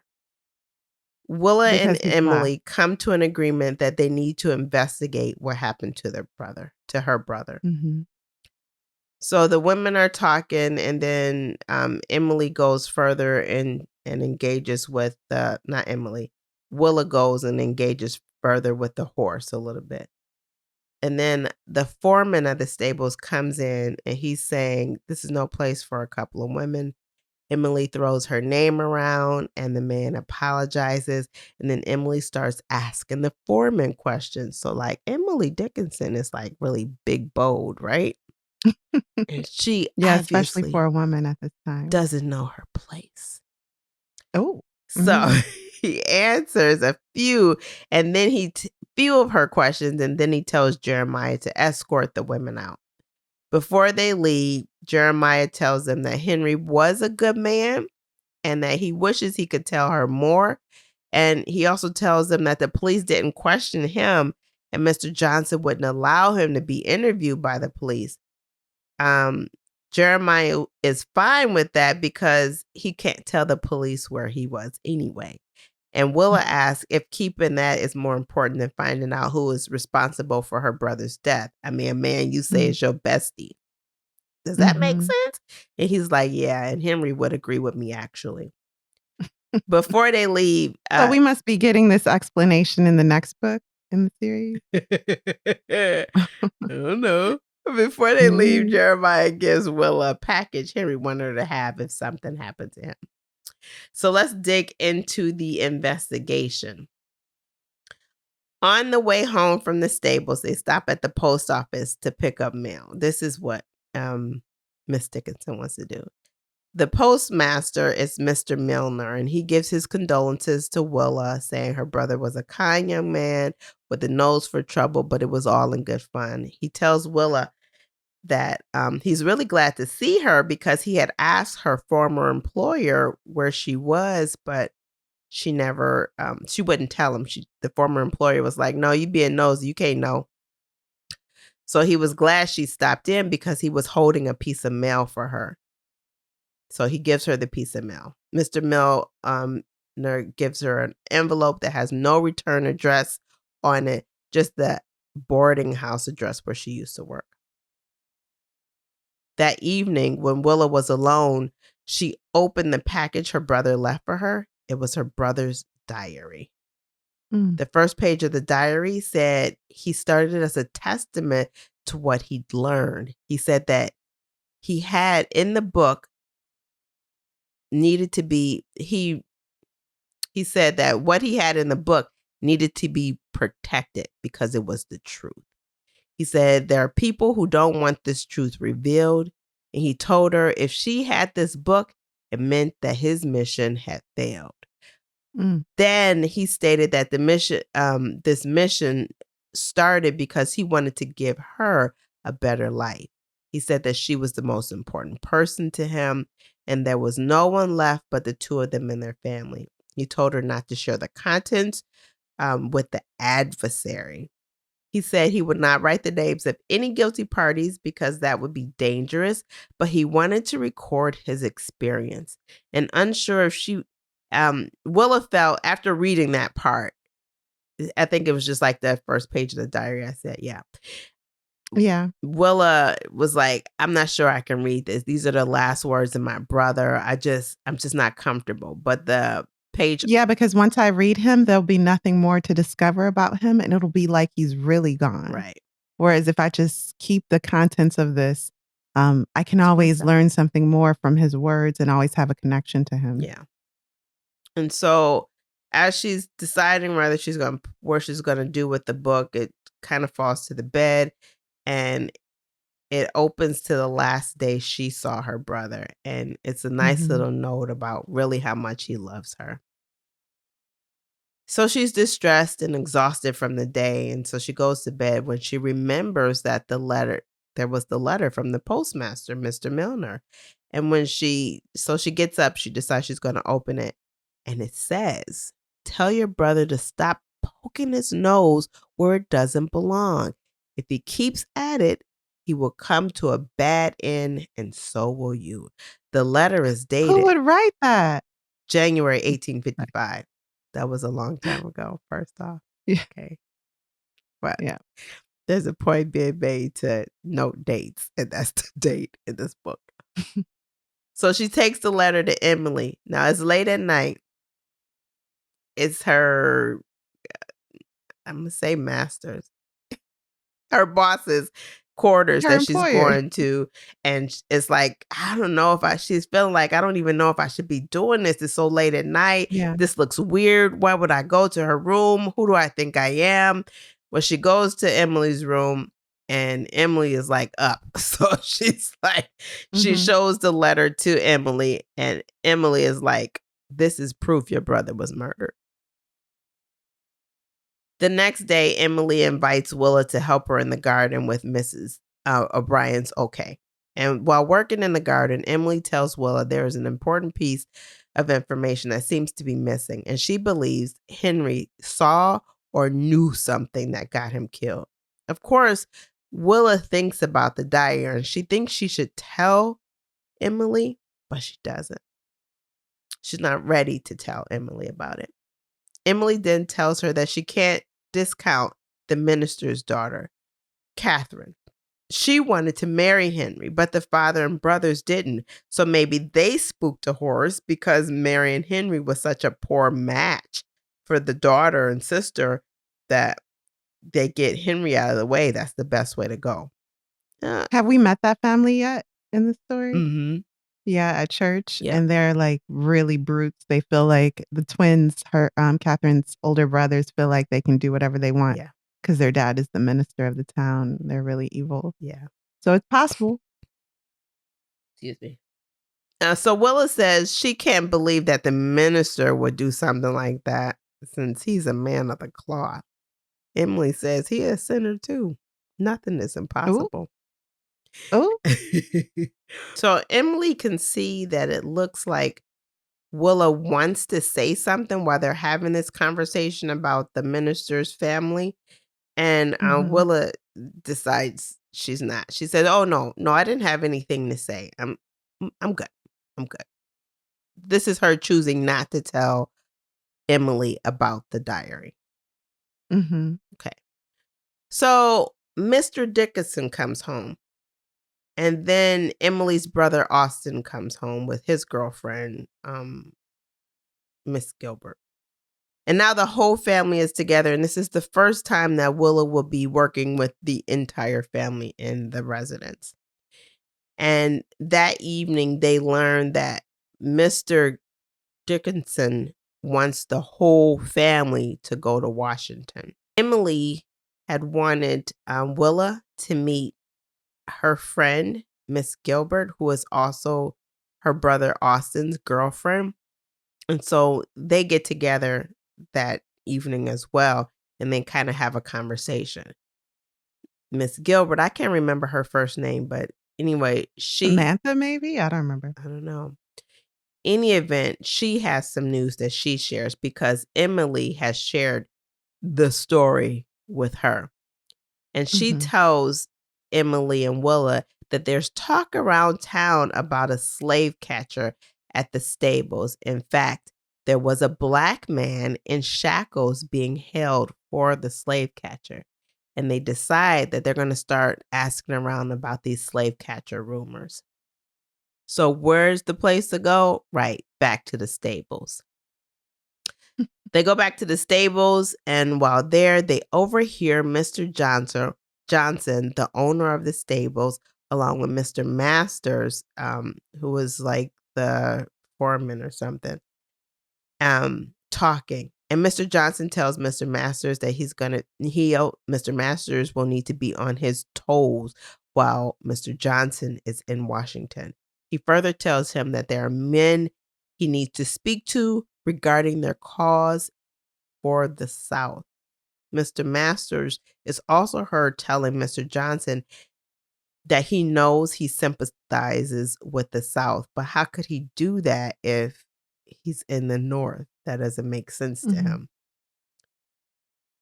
Speaker 2: Willa and Emily come to an agreement that they need to investigate what happened to her brother. So the women are talking, and then Emily goes further and engages with not Emily. Willa goes and engages further with the horse a little bit. And then the foreman of the stables comes in and he's saying, this is no place for a couple of women. Emily throws her name around and the man apologizes. And then Emily starts asking the foreman questions. So like Emily Dickinson is like really big, bold, right? And she
Speaker 1: Yeah, especially
Speaker 2: obviously
Speaker 1: for a woman at this time.
Speaker 2: doesn't know her place.
Speaker 1: Oh.
Speaker 2: So he answers a few and then few of her questions. And then he tells Jeremiah to escort the women out. Before they leave, Jeremiah tells them that Henry was a good man and that he wishes he could tell her more. And he also tells them that the police didn't question him and Mr. Johnson wouldn't allow him to be interviewed by the police. Jeremiah is fine with that because he can't tell the police where he was anyway. And Willa asks if keeping that is more important than finding out who is responsible for her brother's death. I mean, a man you say is your bestie. Does that make sense? And he's like, yeah. And Henry would agree with me, actually. Before they leave.
Speaker 1: So we must be getting this explanation in the next book in the series.
Speaker 2: I don't know. Before they leave, Jeremiah gives Willa a package Henry wanted her to have if something happened to him. So let's dig into the investigation. On the way home from the stables, they stop at the post office to pick up mail. This is what Miss Dickinson wants to do. The postmaster is Mr. Milner, and he gives his condolences to Willa, saying her brother was a kind young man with a nose for trouble, but it was all in good fun. He tells Willa that he's really glad to see her because he had asked her former employer where she was, but she never, she wouldn't tell him. The former employer was like, no, you being nosy, you can't know. So he was glad she stopped in because he was holding a piece of mail for her. So he gives her the piece of mail. Mr. Milner gives her an envelope that has no return address on it, just the boarding house address where she used to work. That evening, when Willa was alone, she opened the package her brother left for her. It was her brother's diary. The first page of the diary said he started as a testament to what he'd learned. He said that he had in the book needed to be, he said that what he had in the book needed to be protected because it was the truth. He said there are people who don't want this truth revealed. And he told her if she had this book, it meant that his mission had failed. Then he stated that the mission, this mission started because he wanted to give her a better life. He said that she was the most important person to him and there was no one left but the two of them and their family. He told her not to share the contents with the adversary. He said he would not write the names of any guilty parties because that would be dangerous, but he wanted to record his experience. And unsure if she, Willa felt after reading that part, I think it was just like the first page of the diary. I said, yeah.
Speaker 1: Yeah.
Speaker 2: Willa was like, I'm not sure I can read this. These are the last words of my brother. I'm just not comfortable. But the page.
Speaker 1: Yeah, because once I read him, there'll be nothing more to discover about him and it'll be like he's really gone.
Speaker 2: Right.
Speaker 1: Whereas if I just keep the contents of this, I can always learn something more from his words and always have a connection to him.
Speaker 2: Yeah. And so as she's deciding what she's going to do with the book, it kind of falls to the bed and it opens to the last day she saw her brother. And it's a nice little note about really how much he loves her. So she's distressed and exhausted from the day. And so she goes to bed when she remembers that there was the letter from the postmaster, Mr. Milner. And when she gets up, she decides she's going to open it. And it says, tell your brother to stop poking his nose where it doesn't belong. If he keeps at it, he will come to a bad end and so will you. The letter is dated.
Speaker 1: Who would write that?
Speaker 2: January 1855. That was a long time ago, first off.
Speaker 1: Yeah.
Speaker 2: Okay. But
Speaker 1: yeah.
Speaker 2: There's a point being made to note dates, and that's the date in this book. So she takes the letter to Emily. Now, it's late at night. It's her, I'm going to say master's. her boss's quarters
Speaker 1: Her
Speaker 2: that she's
Speaker 1: employer.
Speaker 2: going to. And it's like, I don't know if she's feeling like, I don't even know if I should be doing this. It's so late at night.
Speaker 1: Yeah.
Speaker 2: This looks weird. Why would I go to her room? Who do I think I am? Well, she goes to Emily's room and Emily is like up. So she's like, she
Speaker 1: Mhm.
Speaker 2: shows the letter to Emily and Emily is like, this is proof your brother was murdered. The next day, Emily invites Willa to help her in the garden with Mrs. O'Brien's okay. And while working in the garden, Emily tells Willa there is an important piece of information that seems to be missing, and she believes Henry saw or knew something that got him killed. Of course, Willa thinks about the diary, and she thinks she should tell Emily, but she doesn't. She's not ready to tell Emily about it. Emily then tells her that she can't discount the minister's daughter, Catherine. She wanted to marry Henry, but the father and brothers didn't. So maybe they spooked a horse because marrying Henry was such a poor match for the daughter and sister that they get Henry out of the way. That's the best way to go.
Speaker 1: Have we met that family yet in the story?
Speaker 2: Mm-hmm.
Speaker 1: Yeah, at church,
Speaker 2: Yeah.
Speaker 1: and they're like really brutes. They feel like the twins, her Catherine's older brothers, feel like they can do whatever they want.
Speaker 2: Yeah.
Speaker 1: Because their dad is the minister of the town. They're really evil.
Speaker 2: Yeah.
Speaker 1: So it's possible.
Speaker 2: Excuse me. So Willa says she can't believe that the minister would do something like that since he's a man of the cloth. Emily says he is a sinner too. Nothing is impossible.
Speaker 1: Oh,
Speaker 2: So Emily can see that it looks like Willa wants to say something while they're having this conversation about the minister's family. And Willa decides she's not. She said, "Oh no, I didn't have anything to say. I'm good. I'm good." This is her choosing not to tell Emily about the diary. Okay. So Mr. Dickerson comes home. And then Emily's brother Austin comes home with his girlfriend, Miss Gilbert. And now the whole family is together. And this is the first time that Willa will be working with the entire family in the residence. And that evening, they learn that Mr. Dickenson wants the whole family to go to Washington. Emily had wanted Willa to meet her friend, Miss Gilbert, who is also her brother Austin's girlfriend. And so they get together that evening as well, and then kind of have a conversation. Miss Gilbert, I can't remember her first name, but anyway,
Speaker 1: Samantha, maybe? I don't remember.
Speaker 2: I don't know. Any event, she has some news that she shares because Emily has shared the story with her. And she tells Emily and Willa that there's talk around town about a slave catcher at the stables. In fact, there was a black man in shackles being held for the slave catcher. And they decide that they're going to start asking around about these slave catcher rumors. So where's the place to go? Right, back to the stables. They go back to the stables, and while there, they overhear Mr. Johnson, the owner of the stables, along with Mr. Masters, who was like the foreman or something, talking. And Mr. Johnson tells Mr. Masters that Mr. Masters will need to be on his toes while Mr. Johnson is in Washington. He further tells him that there are men he needs to speak to regarding their cause for the South. Mr. Masters is also heard telling Mr. Johnson that he knows he sympathizes with the South, but how could he do that if he's in the North? That doesn't make sense to him.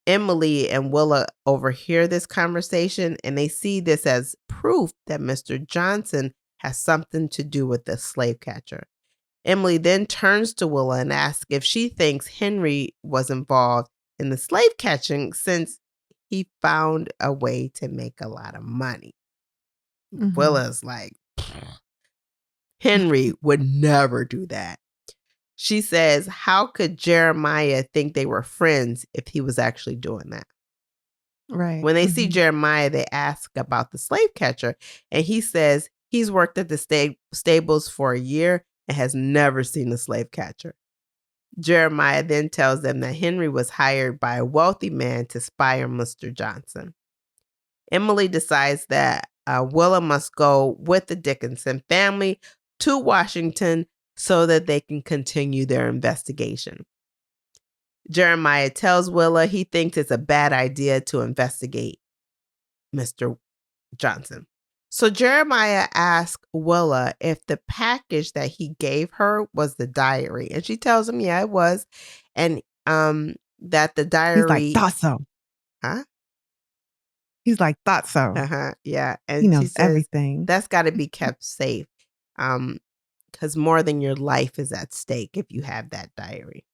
Speaker 2: Emily and Willa overhear this conversation, and they see this as proof that Mr. Johnson has something to do with the slave catcher. Emily then turns to Willa and asks if she thinks Henry was involved in the slave catching since he found a way to make a lot of money. Willa's like, Henry would never do that. She says, how could Jeremiah think they were friends if he was actually doing that?
Speaker 1: Right.
Speaker 2: When they see
Speaker 1: Mhm.
Speaker 2: Jeremiah, they ask about the slave catcher, and he says he's worked at the stables for a year and has never seen a slave catcher. Jeremiah then tells them that Henry was hired by a wealthy man to spy on Mr. Johnson. Emily decides that Willa must go with the Dickerson family to Washington so that they can continue their investigation. Jeremiah tells Willa he thinks it's a bad idea to investigate Mr. Johnson. So Jeremiah asks Willa if the package that he gave her was the diary. And she tells him, yeah, it was. And that the diary...
Speaker 1: He's like, thought so.
Speaker 2: Huh?
Speaker 1: He's like, thought so.
Speaker 2: Yeah. And
Speaker 1: He knows
Speaker 2: she says,
Speaker 1: everything.
Speaker 2: that's got to be kept safe. Because more than your life is at stake if you have that diary.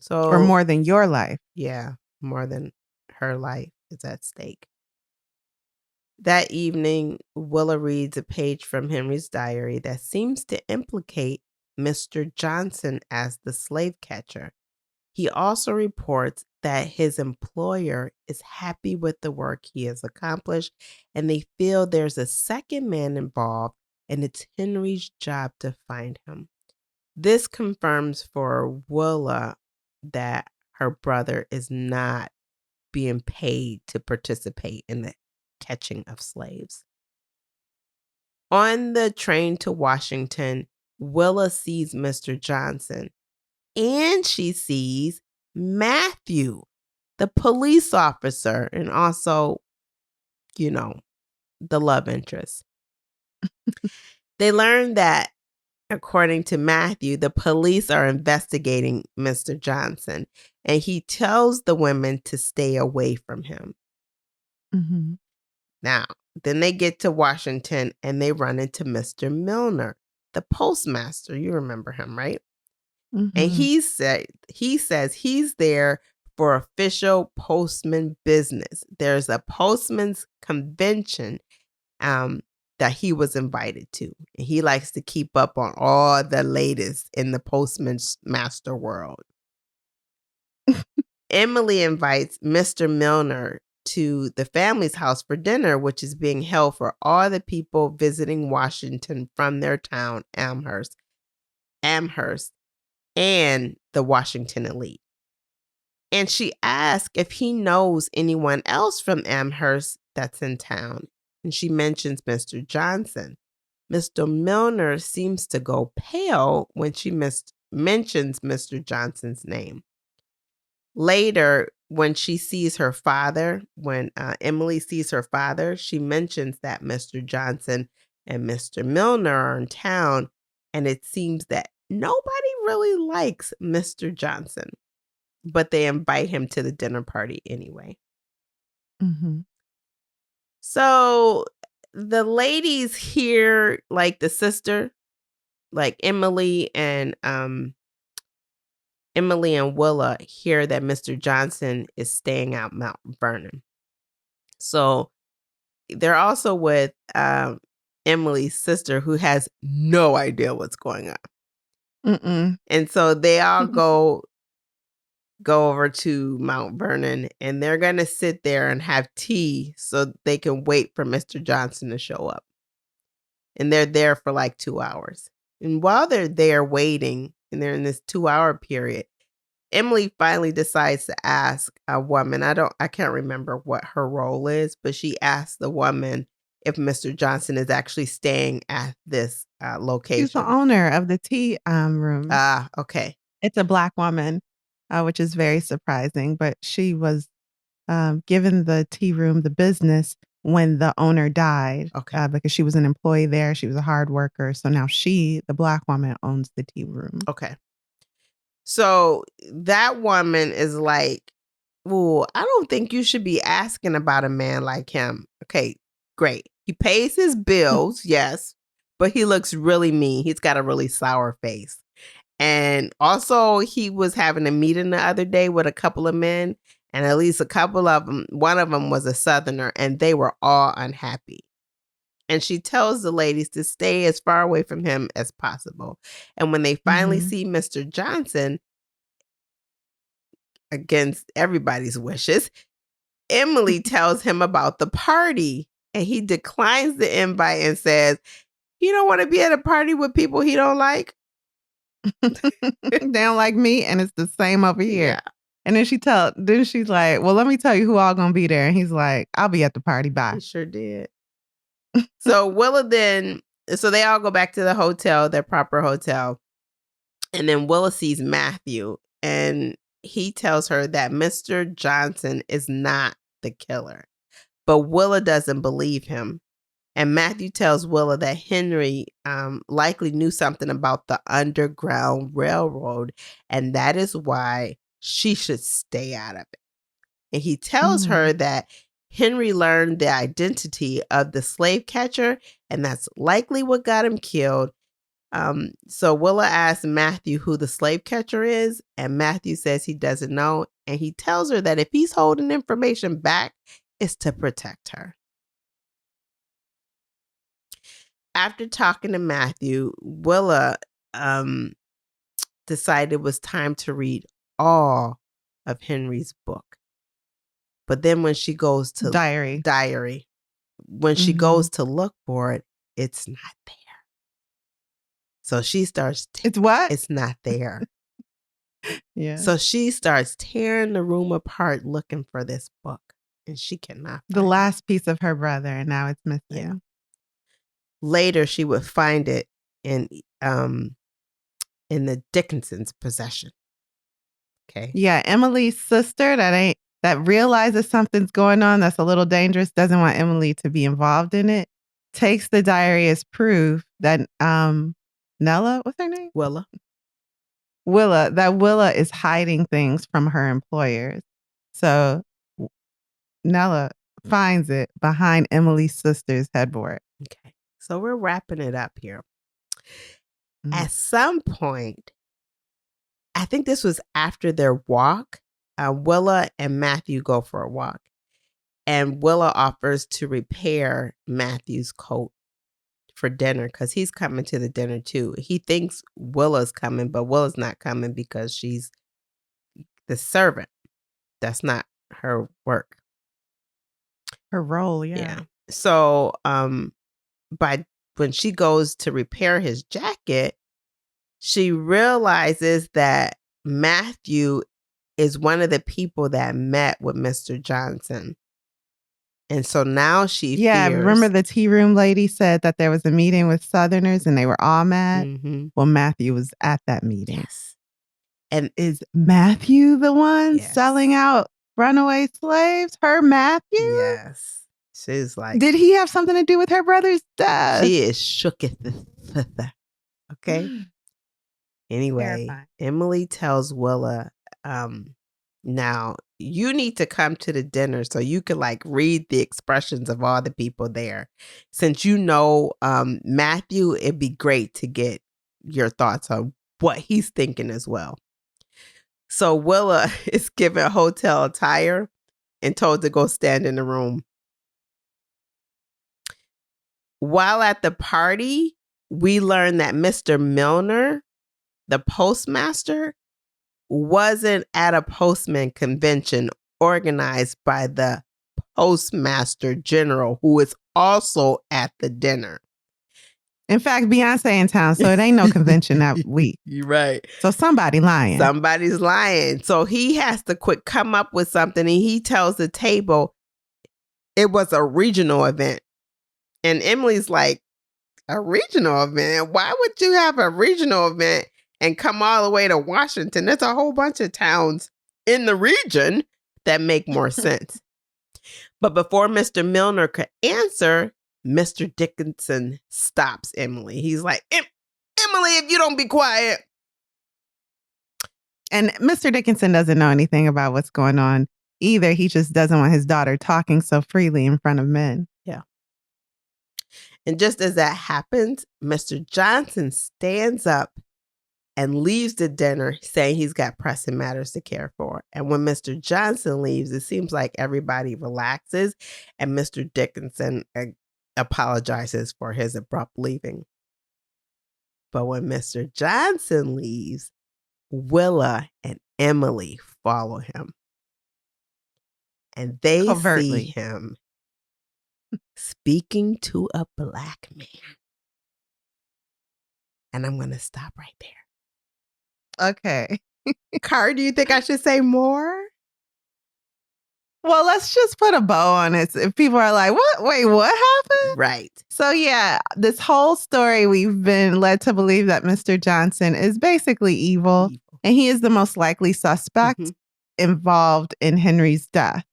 Speaker 2: So,
Speaker 1: or more than your life.
Speaker 2: Yeah, more than her life is at stake. That evening, Willa reads a page from Henry's diary that seems to implicate Mr. Johnson as the slave catcher. He also reports that his employer is happy with the work he has accomplished, and they feel there's a second man involved, and it's Henry's job to find him. This confirms for Willa that her brother is not being paid to participate in the catching of slaves. On the train to Washington, Willa sees Mr. Johnson, and she sees Matthew, the police officer, and also, the love interest. They learn that, according to Matthew, the police are investigating Mr. Johnson, and he tells the women to stay away from him.
Speaker 1: Mm-hmm.
Speaker 2: Now, then they get to Washington and they run into Mr. Milner, the postmaster. You remember him, right?
Speaker 1: Mm-hmm.
Speaker 2: And he says he's there for official postman business. There's a postman's convention that he was invited to. And he likes to keep up on all the latest in the postman's master world. Emily invites Mr. Milner to the family's house for dinner, which is being held for all the people visiting Washington from their town, Amherst, and the Washington elite. And she asks if he knows anyone else from Amherst that's in town. And she mentions Mr. Johnson. Mr. Milner seems to go pale when she mentions Mr. Johnson's name. Later, when she sees her father, when Emily sees her father, she mentions that Mr. Johnson and Mr. Milner are in town, and it seems that nobody really likes Mr. Johnson, but they invite him to the dinner party anyway.
Speaker 1: Mm-hmm.
Speaker 2: So the ladies here, like the sister, like Emily and Willa, hear that Mr. Johnson is staying out Mount Vernon. So they're also with Emily's sister, who has no idea what's going on.
Speaker 1: Mm-mm.
Speaker 2: And so they all go over to Mount Vernon, and they're going to sit there and have tea so they can wait for Mr. Johnson to show up. And they're there for like 2 hours. And while they're there waiting, and they're in this 2-hour period, Emily finally decides to ask a woman. I can't remember what her role is, but she asks the woman if Mr. Johnson is actually staying at this location.
Speaker 1: She's the owner of the tea room.
Speaker 2: Okay.
Speaker 1: It's a Black woman, which is very surprising, but she was given the tea room, the business, when the owner died.
Speaker 2: Okay.
Speaker 1: Because she was an employee there. She was a hard worker. So now she, the Black woman, owns the tea room.
Speaker 2: Okay. So that woman is like, well, I don't think you should be asking about a man like him. Okay, great. He pays his bills, yes, but he looks really mean. He's got a really sour face. And also, he was having a meeting the other day with a couple of men, and at least a couple of them, one of them was a Southerner, and they were all unhappy. And she tells the ladies to stay as far away from him as possible. And when they finally see Mr. Johnson, against everybody's wishes, Emily tells him about the party, and he declines the invite and says he don't want to be at a party with people he don't like.
Speaker 1: They don't like me, and it's the same over here.
Speaker 2: Yeah.
Speaker 1: And then she's like, well, let me tell you who all gonna be there. And he's like, I'll be at the party. Bye.
Speaker 2: He sure did. So Willa so they all go back to the hotel, their proper hotel. And then Willa sees Matthew, and he tells her that Mr. Johnson is not the killer. But Willa doesn't believe him. And Matthew tells Willa that Henry likely knew something about the Underground Railroad, and that is why she should stay out of it. And he tells her that Henry learned the identity of the slave catcher, and that's likely what got him killed. So Willa asks Matthew who the slave catcher is, and Matthew says he doesn't know. And he tells her that if he's holding information back, it's to protect her. After talking to Matthew, Willa decided it was time to read all of Henry's book. But then when she goes to diary, when she goes to look for it, it's not there. So she starts.
Speaker 1: It's what?
Speaker 2: It's not there.
Speaker 1: Yeah.
Speaker 2: So she starts tearing the room apart looking for this book, and she cannot.
Speaker 1: The last piece of her brother, and now it's missing.
Speaker 2: Yeah. Later, she would find it in the Dickerson's possession. Okay.
Speaker 1: Yeah, Emily's sister that realizes something's going on that's a little dangerous, doesn't want Emily to be involved in it, takes the diary as proof that Nella, what's her name?
Speaker 2: Willa,
Speaker 1: that Willa is hiding things from her employers. So Nella finds it behind Emily's sister's headboard.
Speaker 2: Okay. So we're wrapping it up here. At some point, I think this was after their walk, Willa and Matthew go for a walk. And Willa offers to repair Matthew's coat for dinner because he's coming to the dinner too. He thinks Willa's coming, but Willa's not coming because she's the servant. That's not her work.
Speaker 1: Her role, yeah.
Speaker 2: So when she goes to repair his jacket, she realizes that Matthew is one of the people that met with Mr. Johnson. And so now she fears.
Speaker 1: Remember the tea room lady said that there was a meeting with Southerners and they were all mad?
Speaker 2: Mm-hmm.
Speaker 1: Well, Matthew was at that meeting.
Speaker 2: Yes. And
Speaker 1: is Matthew the one selling out runaway slaves? Her Matthew?
Speaker 2: Yes. She's like,
Speaker 1: did he have something to do with her brother's death?
Speaker 2: She is shooketh. Okay. Anyway, terrifying. Emily tells Willa, now you need to come to the dinner so you can read the expressions of all the people there. Since you know Matthew, it'd be great to get your thoughts on what he's thinking as well. So Willa is given hotel attire and told to go stand in the room. While at the party, we learn that Mr. Milner, the postmaster, wasn't at a postman convention organized by the Postmaster General, who is also at the dinner.
Speaker 1: In fact, Beyonce in town, so it ain't no convention that week.
Speaker 2: You're right.
Speaker 1: So somebody's lying.
Speaker 2: Somebody's lying. So he has to come up with something, and he tells the table it was a regional event. And Emily's like, a regional event? Why would you have a regional event and come all the way to Washington? There's a whole bunch of towns in the region that make more sense. But before Mr. Milner could answer, Mr. Dickenson stops Emily. He's like, Emily, if you don't be quiet.
Speaker 1: And Mr. Dickenson doesn't know anything about what's going on either. He just doesn't want his daughter talking so freely in front of men.
Speaker 2: Yeah. And just as that happens, Mr. Johnson stands up and leaves the dinner saying he's got pressing matters to care for. And when Mr. Johnson leaves, it seems like everybody relaxes and Mr. Dickenson apologizes for his abrupt leaving. But when Mr. Johnson leaves, Willa and Emily follow him. and they
Speaker 1: Covertly.
Speaker 2: see him speaking to a black man. And I'm going to stop right there.
Speaker 1: Okay.
Speaker 2: Car, do you think I should say more?
Speaker 1: Well, let's just put a bow on it. If people are like, what? Wait, what happened?
Speaker 2: Right.
Speaker 1: So, yeah, this whole story, we've been led to believe that Mr. Johnson is basically evil. And he is the most likely suspect involved in Henry's death.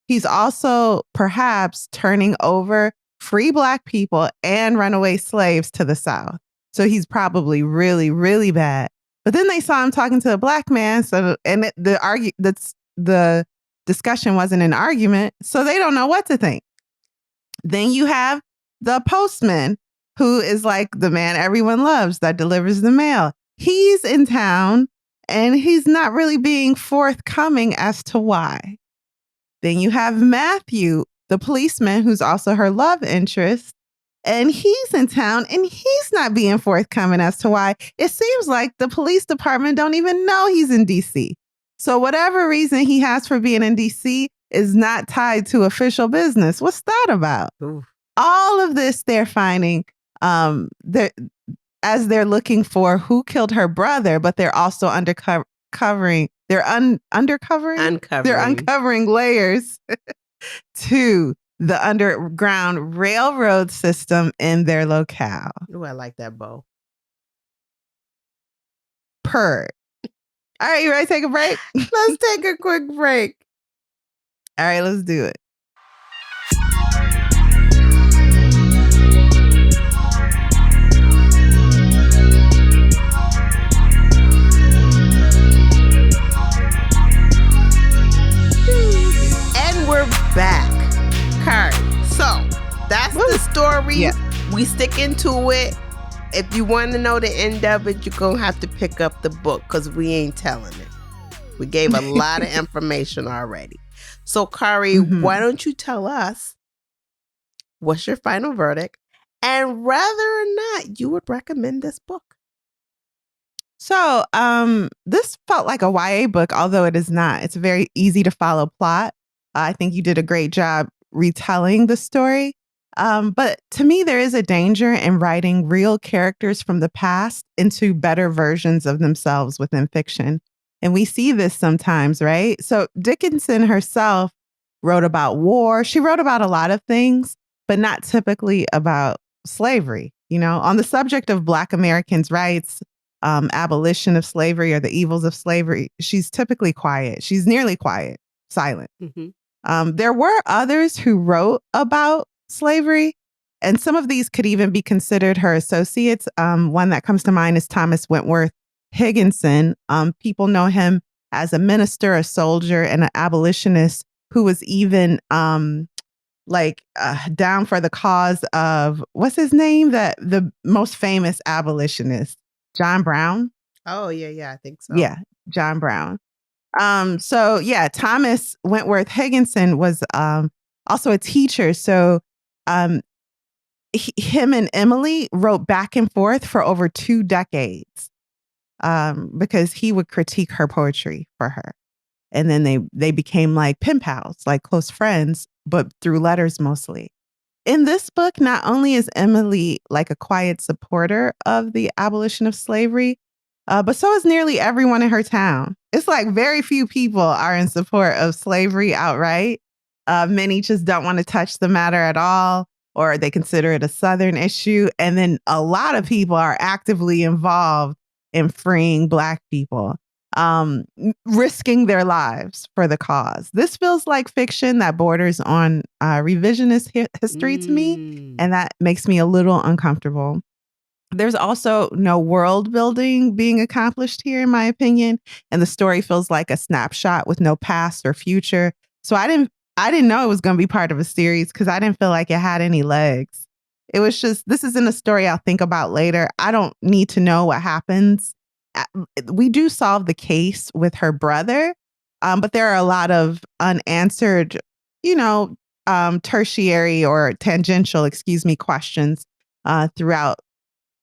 Speaker 1: He's also perhaps turning over free Black people and runaway slaves to the South. So he's probably really, really bad. But then they saw him talking to a Black man. The discussion wasn't an argument. So they don't know what to think. Then you have the postman, who is like the man everyone loves that delivers the mail. He's in town and he's not really being forthcoming as to why. Then you have Matthew, the policeman, who's also her love interest, and he's in town and he's not being forthcoming as to why. It seems like the police department don't even know he's in DC. So whatever reason he has for being in DC is not tied to official business. What's that about?
Speaker 2: Ooh.
Speaker 1: All of this they're finding as they're looking for who killed her brother, but they're also uncovering layers to the underground railroad system in their locale.
Speaker 2: Ooh, I like that bow.
Speaker 1: All right, you ready to take a break?
Speaker 2: Let's take a quick break.
Speaker 1: All right, let's do it.
Speaker 2: And we're back. Kari. So that's the story.
Speaker 1: Yeah.
Speaker 2: We stick into it. If you want to know the end of it, you're going to have to pick up the book because we ain't telling it. We gave a lot of information already. So, Kari, why don't you tell us what's your final verdict and whether or not you would recommend this book?
Speaker 1: So, this felt like a YA book, although it is not. It's a very easy to follow plot. I think you did a great job retelling the story. But to me, there is a danger in writing real characters from the past into better versions of themselves within fiction. And we see this sometimes, right? So Dickenson herself wrote about war. She wrote about a lot of things, but not typically about slavery. You know, on the subject of Black Americans' rights, abolition of slavery or the evils of slavery, she's typically quiet. She's nearly quiet, silent. There were others who wrote about slavery, and some of these could even be considered her associates. One that comes to mind is Thomas Wentworth Higginson. People know him as a minister, a soldier, and an abolitionist who was even down for the cause of, what's his name? The most famous abolitionist, John Brown.
Speaker 2: Oh, yeah, I think so.
Speaker 1: Yeah, John Brown. Thomas Wentworth Higginson was also a teacher. So him and Emily wrote back and forth for over 2 decades because he would critique her poetry for her. And then they became like pen pals, like close friends, but through letters mostly. In this book, not only is Emily like a quiet supporter of the abolition of slavery, but so is nearly everyone in her town. It's like very few people are in support of slavery outright. Many just don't want to touch the matter at all, or they consider it a Southern issue. And then a lot of people are actively involved in freeing Black people, risking their lives for the cause. This feels like fiction that borders on revisionist history to me, and that makes me a little uncomfortable. There's also no world building being accomplished here, in my opinion, and the story feels like a snapshot with no past or future. So I didn't know it was going to be part of a series because I didn't feel like it had any legs. It was just, this isn't a story I'll think about later. I don't need to know what happens. We do solve the case with her brother, but there are a lot of unanswered, tertiary or tangential, questions throughout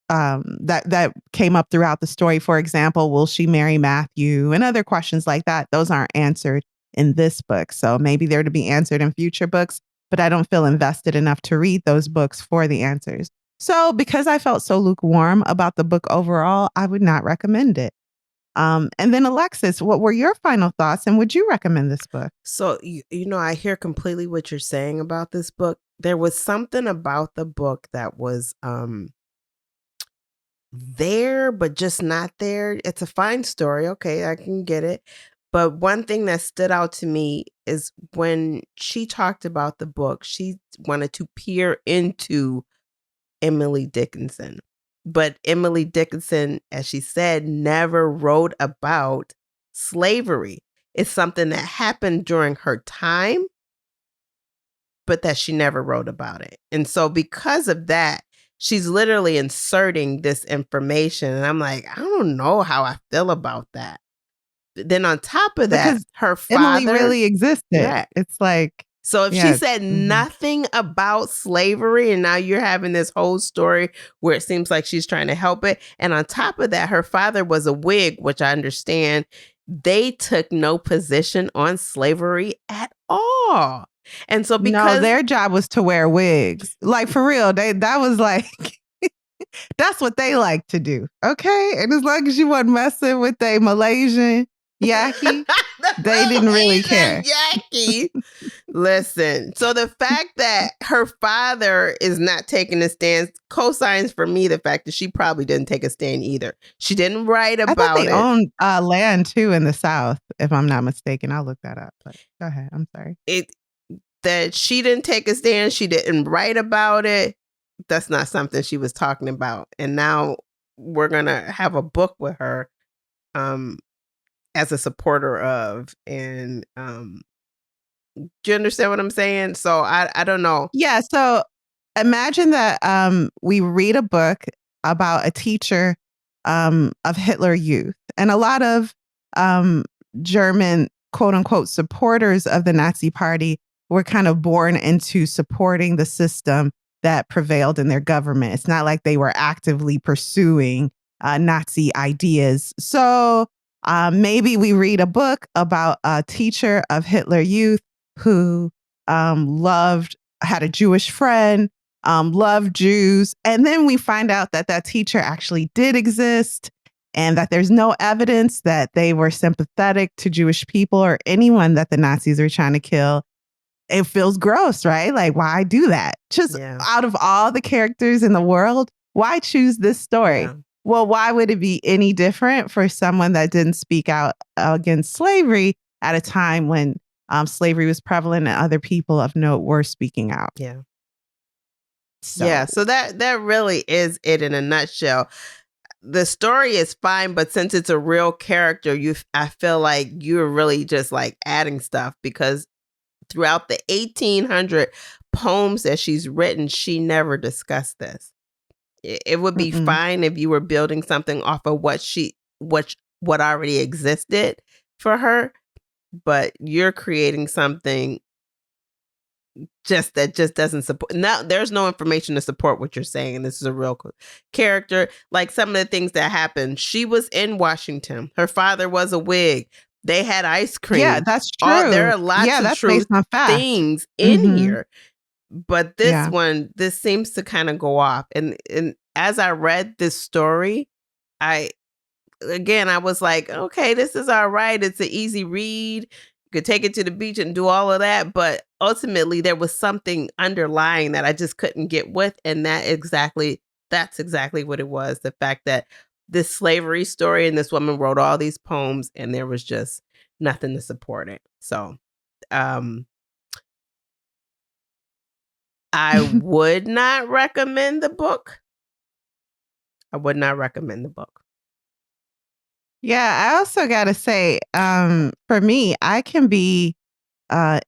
Speaker 1: that came up throughout the story. For example, will she marry Matthew? And other questions like that. Those aren't answered in this book. So maybe they're to be answered in future books, but I don't feel invested enough to read those books for the answers. So because I felt so lukewarm about the book overall, I would not recommend it. And then Alexis, what were your final thoughts and would you recommend this book?
Speaker 2: So, I hear completely what you're saying about this book. There was something about the book that was there, but just not there. It's a fine story. Okay, I can get it. But one thing that stood out to me is when she talked about the book, she wanted to peer into Emily Dickinson. But Emily Dickinson, as she said, never wrote about slavery. It's something that happened during her time, but that she never wrote about it. And so because of that, she's literally inserting this information. And I'm like, I don't know how I feel about that. Then on top of that,
Speaker 1: Because
Speaker 2: her father
Speaker 1: Emily really existed.
Speaker 2: Yeah.
Speaker 1: It's like,
Speaker 2: So if
Speaker 1: yeah,
Speaker 2: she said nothing about slavery and now you're having this whole story where it seems like she's trying to help it. And on top of that, her father was a Whig, which I understand. They took no position on slavery at all. And so because
Speaker 1: no, their job was to wear wigs. Like for real, that was like that's what they like to do. Okay. And as long as you weren't messing with a Malaysian Yaki, they didn't really care.
Speaker 2: Yaki. Listen, so the fact that her father is not taking a stand co-signs for me the fact that she probably didn't take a stand either. She didn't write about
Speaker 1: I thought they
Speaker 2: it.
Speaker 1: owned land too in the South, if I'm not mistaken. I'll look that up. But go ahead. I'm sorry.
Speaker 2: That she didn't take a stand. She didn't write about it. That's not something she was talking about. And now we're going to have a book with her as a supporter of. And do you understand what I'm saying? So I don't know.
Speaker 1: Yeah. So imagine that we read a book about a teacher of Hitler Youth. And a lot of German, quote unquote, supporters of the Nazi Party were kind of born into supporting the system that prevailed in their government. It's not like they were actively pursuing Nazi ideas. So maybe we read a book about a teacher of Hitler Youth who had a Jewish friend, loved Jews. And then we find out that that teacher actually did exist and that there's no evidence that they were sympathetic to Jewish people or anyone that the Nazis were trying to kill. It feels gross, right? Like, why do that? Just out of all the characters in the world, why choose this story?
Speaker 2: Yeah.
Speaker 1: Well, why would it be any different for someone that didn't speak out against slavery at a time when slavery was prevalent and other people of note were speaking out?
Speaker 2: Yeah. So that really is it in a nutshell. The story is fine, but since it's a real character, I feel like you're really just like adding stuff because throughout the 1800 poems that she's written, she never discussed this. It would be fine if you were building something off of what already existed for her, but you're creating something that just doesn't support. Now there's no information to support what you're saying, and this is a real character. Like some of the things that happened, she was in Washington. Her father was a Whig. They had ice cream.
Speaker 1: Yeah, that's true.
Speaker 2: There are lots of true things in here. But this seems to kind of go off. And as I read this story, I was like, okay, this is all right. It's an easy read. You could take it to the beach and do all of that. But ultimately, there was something underlying that I just couldn't get with. And that's exactly what it was. The fact that this slavery story and this woman wrote all these poems and there was just nothing to support it. So I would not recommend the book.
Speaker 1: Yeah, I also got to say, for me, I can be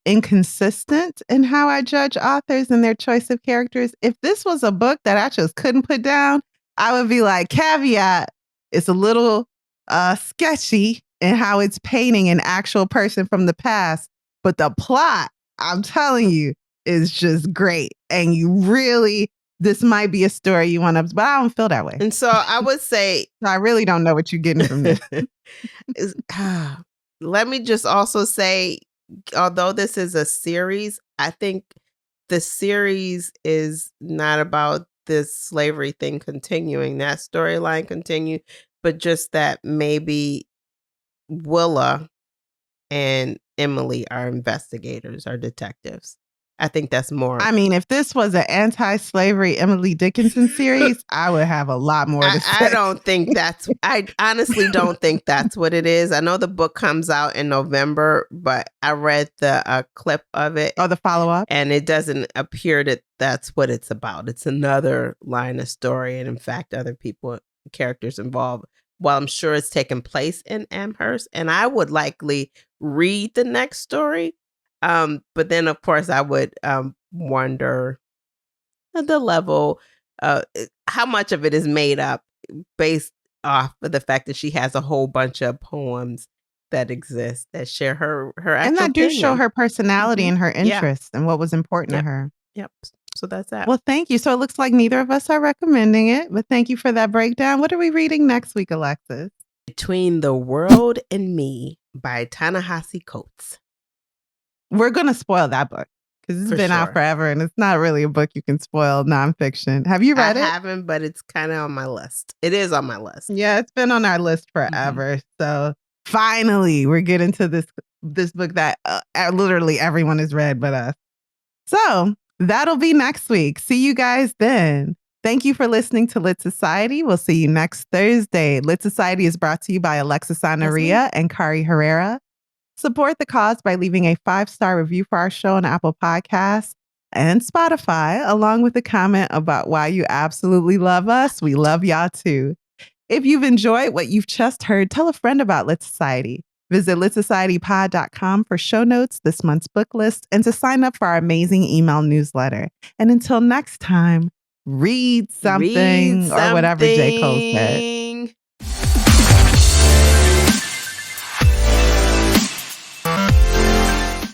Speaker 1: inconsistent in how I judge authors and their choice of characters. If this was a book that I just couldn't put down, I would be like, caveat, it's a little sketchy in how it's painting an actual person from the past. But the plot, I'm telling you, is just great. And this might be a story you want to, but I don't feel that way.
Speaker 2: And so I would say,
Speaker 1: I really don't know what you're getting from this.
Speaker 2: Let me just also say, although this is a series, I think the series is not about this slavery thing continuing, that storyline continue, but just that maybe Willa and Emily are investigators or detectives. I think that's more.
Speaker 1: I mean, if this was an anti-slavery Emily Dickinson series, I would have a lot more to say.
Speaker 2: I don't think I honestly don't think that's what it is. I know the book comes out in November, but I read the clip of it.
Speaker 1: Oh, the follow-up?
Speaker 2: And it doesn't appear that that's what it's about. It's another line of story. And in fact, other characters involved. While I'm sure it's taking place in Amherst, and I would likely read the next story. But then, of course, I would wonder the level, how much of it is made up based off of the fact that she has a whole bunch of poems that exist that share her actual
Speaker 1: and that do show her personality and her
Speaker 2: Yeah.
Speaker 1: interests and what was important
Speaker 2: Yep.
Speaker 1: to her.
Speaker 2: Yep. So that's that.
Speaker 1: Well, thank you. So it looks like neither of us are recommending it, but thank you for that breakdown. What are we reading next week, Alexis?
Speaker 2: Between the World and Me by Ta-Nehisi Coates.
Speaker 1: We're going to spoil that book because it's been out forever and it's not really a book you can spoil nonfiction. Have you read it?
Speaker 2: I haven't, but it's kind of on my list. It is on my list.
Speaker 1: Yeah, it's been on our list forever. So finally, we're getting to this book that literally everyone has read but us. So that'll be next week. See you guys then. Thank you for listening to Lit Society. We'll see you next Thursday. Lit Society is brought to you by Alexis Honoria and Kari Herrera. Support the cause by leaving a 5-star review for our show on Apple Podcasts and Spotify, along with a comment about why you absolutely love us. We love y'all too. If you've enjoyed what you've just heard, tell a friend about Lit Society. Visit litsocietypod.com for show notes, this month's book list, and to sign up for our amazing email newsletter. And until next time, read something. Or whatever J. Cole said.